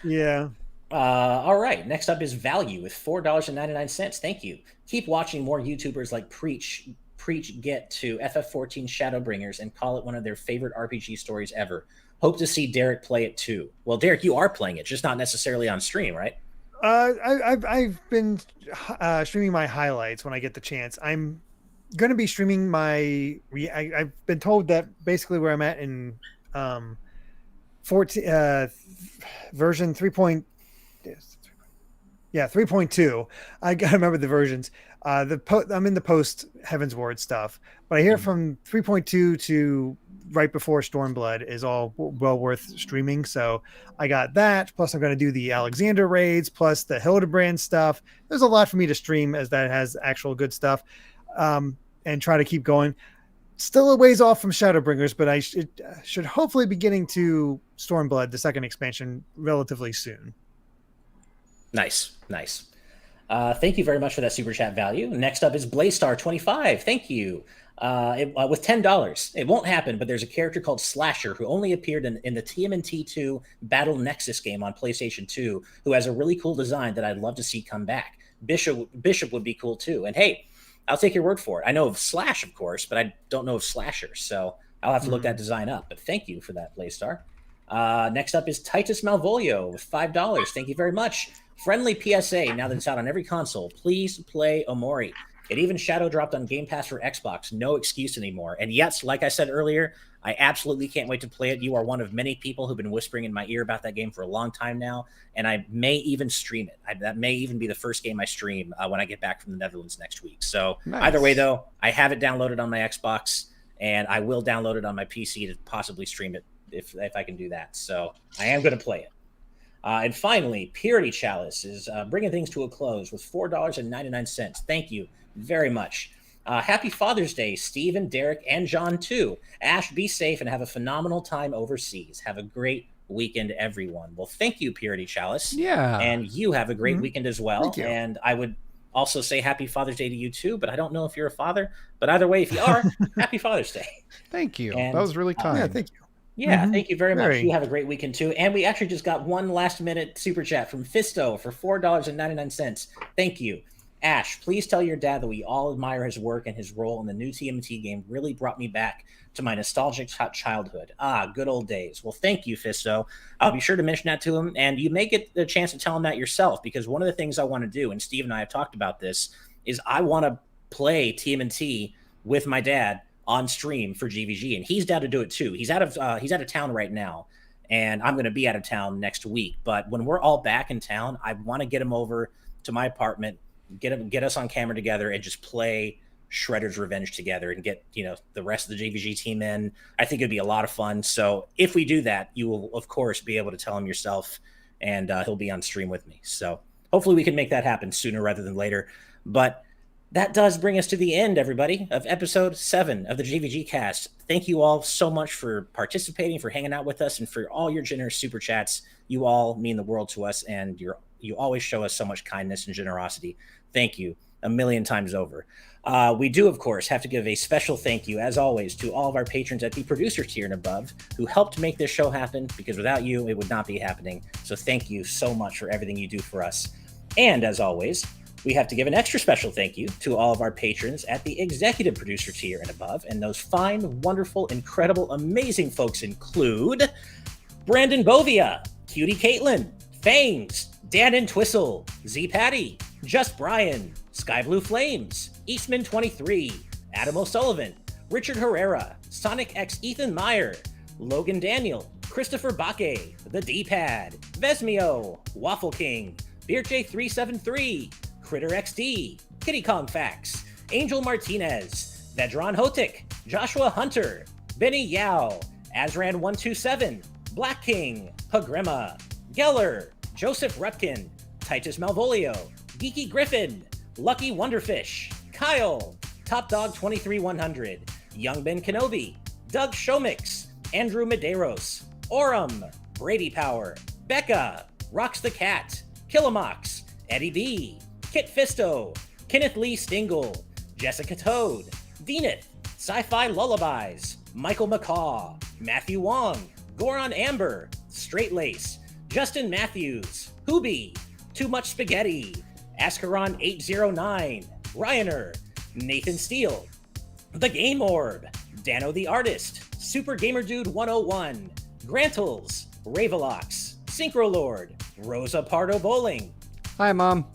Yeah. All right, next up is Value with $4.99. Thank you. Keep watching more YouTubers like Preach get to FF14 Shadowbringers and call it one of their favorite RPG stories ever. Hope to see Derek play it too. Well, Derek, you are playing it, just not necessarily on stream, right? I've been streaming my highlights when I get the chance. I'm going to be streaming I've been told that basically where I'm at in 14 version 3.2. I gotta remember the versions. I'm in the post Heaven's Ward stuff, but I hear from 3.2 to right before Stormblood is all well worth streaming. So I got that. Plus I'm going to do the Alexander raids, plus the Hildebrand stuff. There's a lot for me to stream as that has actual good stuff, and try to keep going. Still a ways off from Shadowbringers, but I should hopefully be getting to Stormblood, the second expansion, relatively soon. Nice. Thank you very much for that super chat Value. Next up is Blaystar25. Thank you. With $10. It won't happen, but there's a character called Slasher who only appeared in the TMNT 2 Battle Nexus game on PlayStation 2, who has a really cool design that I'd love to see come back. Bishop would be cool too. And hey, I'll take your word for it. I know of Slash, of course, but I don't know of Slasher, so I'll have to look that design up. But thank you for that, Blaystar. Next up is Titus Malvolio with $5. Thank you very much. Friendly PSA, now that it's out on every console, please play Omori. It even shadow dropped on Game Pass for Xbox. No excuse anymore. And yes, like I said earlier, I absolutely can't wait to play it. You are one of many people who've been whispering in my ear about that game for a long time now, and I may even stream it. That may even be the first game I stream when I get back from the Netherlands next week. So Either way, though, I have it downloaded on my Xbox, and I will download it on my PC to possibly stream it if I can do that. So I am going to play it. And finally, Purity Chalice is bringing things to a close with $4.99. Thank you very much. Happy Father's Day, Stephen, Derek, and John, too. Ash, be safe and have a phenomenal time overseas. Have a great weekend, everyone. Well, thank you, Purity Chalice. Yeah. And you have a great weekend as well. Thank you. And I would also say happy Father's Day to you, too, but I don't know if you're a father. But either way, if you are, happy Father's Day. Thank you. And, that was really kind. Yeah, thank you. Yeah, thank you very much. You have a great weekend, too. And we actually just got one last-minute super chat from Fisto for $4.99. Thank you. Ash, please tell your dad that we all admire his work, and his role in the new TMT game really brought me back to my nostalgic childhood. Ah, good old days. Well, thank you, Fisto. I'll be sure to mention that to him, and you may get the chance to tell him that yourself, because one of the things I want to do, and Steve and I have talked about this, is I want to play TMT with my dad on stream for GVG, and he's down to do it too. He's out of town right now, and I'm going to be out of town next week. But when we're all back in town, I want to get him over to my apartment, get us on camera together, and just play Shredder's Revenge together, and get the rest of the GVG team in. I think it'd be a lot of fun. So if we do that, you will of course be able to tell him yourself, and he'll be on stream with me. So hopefully we can make that happen sooner rather than later. But that does bring us to the end, everybody, of episode 7 of the GVG cast. Thank you all so much for participating, for hanging out with us, and for all your generous super chats. You all mean the world to us, and you always show us so much kindness and generosity. Thank you a million times over. We do, of course, have to give a special thank you, as always, to all of our patrons at the producer tier and above who helped make this show happen, because without you, it would not be happening. So thank you so much for everything you do for us. And as always, we have to give an extra special thank you to all of our patrons at the executive producer tier and above. And those fine, wonderful, incredible, amazing folks include Brandon Bovia, Cutie Caitlin, Fangs, Dan and Twistle, Z Patty, Just Brian, Sky Blue Flames, Eastman 23, Adam O'Sullivan, Richard Herrera, Sonic X Ethan Meyer, Logan Daniel, Christopher Baque, The D-Pad, Vesmio, Waffle King, BeerJ373, Critter XD, Kitty Kong Facts, Angel Martinez, Vedron Hotik, Joshua Hunter, Benny Yao, Azran127, Black King, Pagrima, Geller, Joseph Repkin, Titus Malvolio, Geeky Griffin, Lucky Wonderfish, Kyle, Top Dog 23100, Young Ben Kenobi, Doug Shomix, Andrew Medeiros, Orem, Brady Power, Becca, Rocks the Cat, Killamox, Eddie B, Kit Fisto, Kenneth Lee Stingle, Jessica Toad, Veneth, Sci-Fi Lullabies, Michael McCaw, Matthew Wong, Goron Amber, Straight Lace, Justin Matthews, Hoobie, Too Much Spaghetti, Ascaron 809, Ryaner, Nathan Steele, The Game Orb, Dano the Artist, Super Gamer Dude 101, Grantles, Ravelox, Synchro Lord, Rosa Pardo Bowling, Hi, Mom.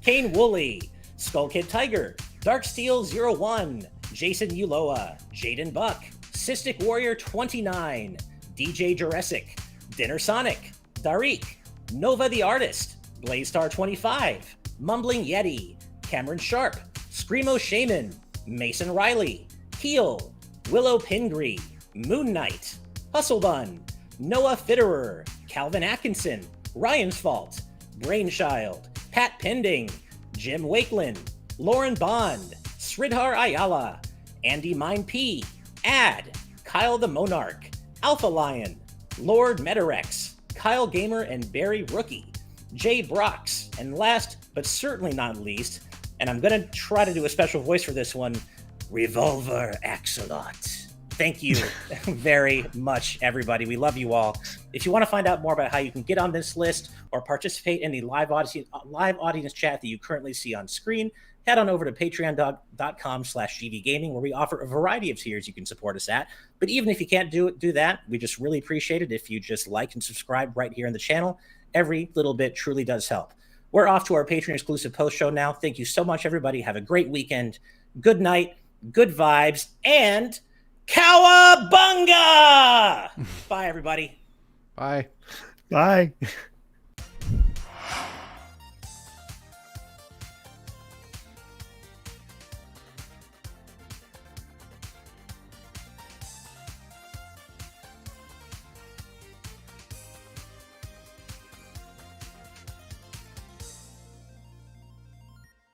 Kane Woolley, Skull Kid Tiger, Darksteel 01, Jason Uloa, Jaden Buck, Cystic Warrior 29, DJ Jurassic, Dinner Sonic, Darik, Nova the Artist, Blazestar 25, Mumbling Yeti, Cameron Sharp, Screamo Shaman, Mason Riley, Keel, Willow Pingree, Moon Knight, Hustlebun, Noah Fitterer, Calvin Atkinson, Ryan's Fault, Brainchild, Pat Pending, Jim Wakeland, Lauren Bond, Sridhar Ayala, Andy Mine P, Ad, Kyle the Monarch, Alpha Lion, Lord Metarex, Kyle Gamer and Barry Rookie, Jay Brox, and last but certainly not least, and I'm going to try to do a special voice for this one, Revolver Axolot. Thank you very much, everybody. We love you all. If you want to find out more about how you can get on this list or participate in the live audience chat that you currently see on screen, head on over to patreon.com/gvgaming, where we offer a variety of tiers you can support us at. But even if you can't do that, we just really appreciate it if you just like and subscribe right here on the channel. Every little bit truly does help. We're off to our Patreon exclusive post show now. Thank you so much, everybody. Have a great weekend. Good night, good vibes, and Cowabunga! Bye, everybody. Bye. Bye.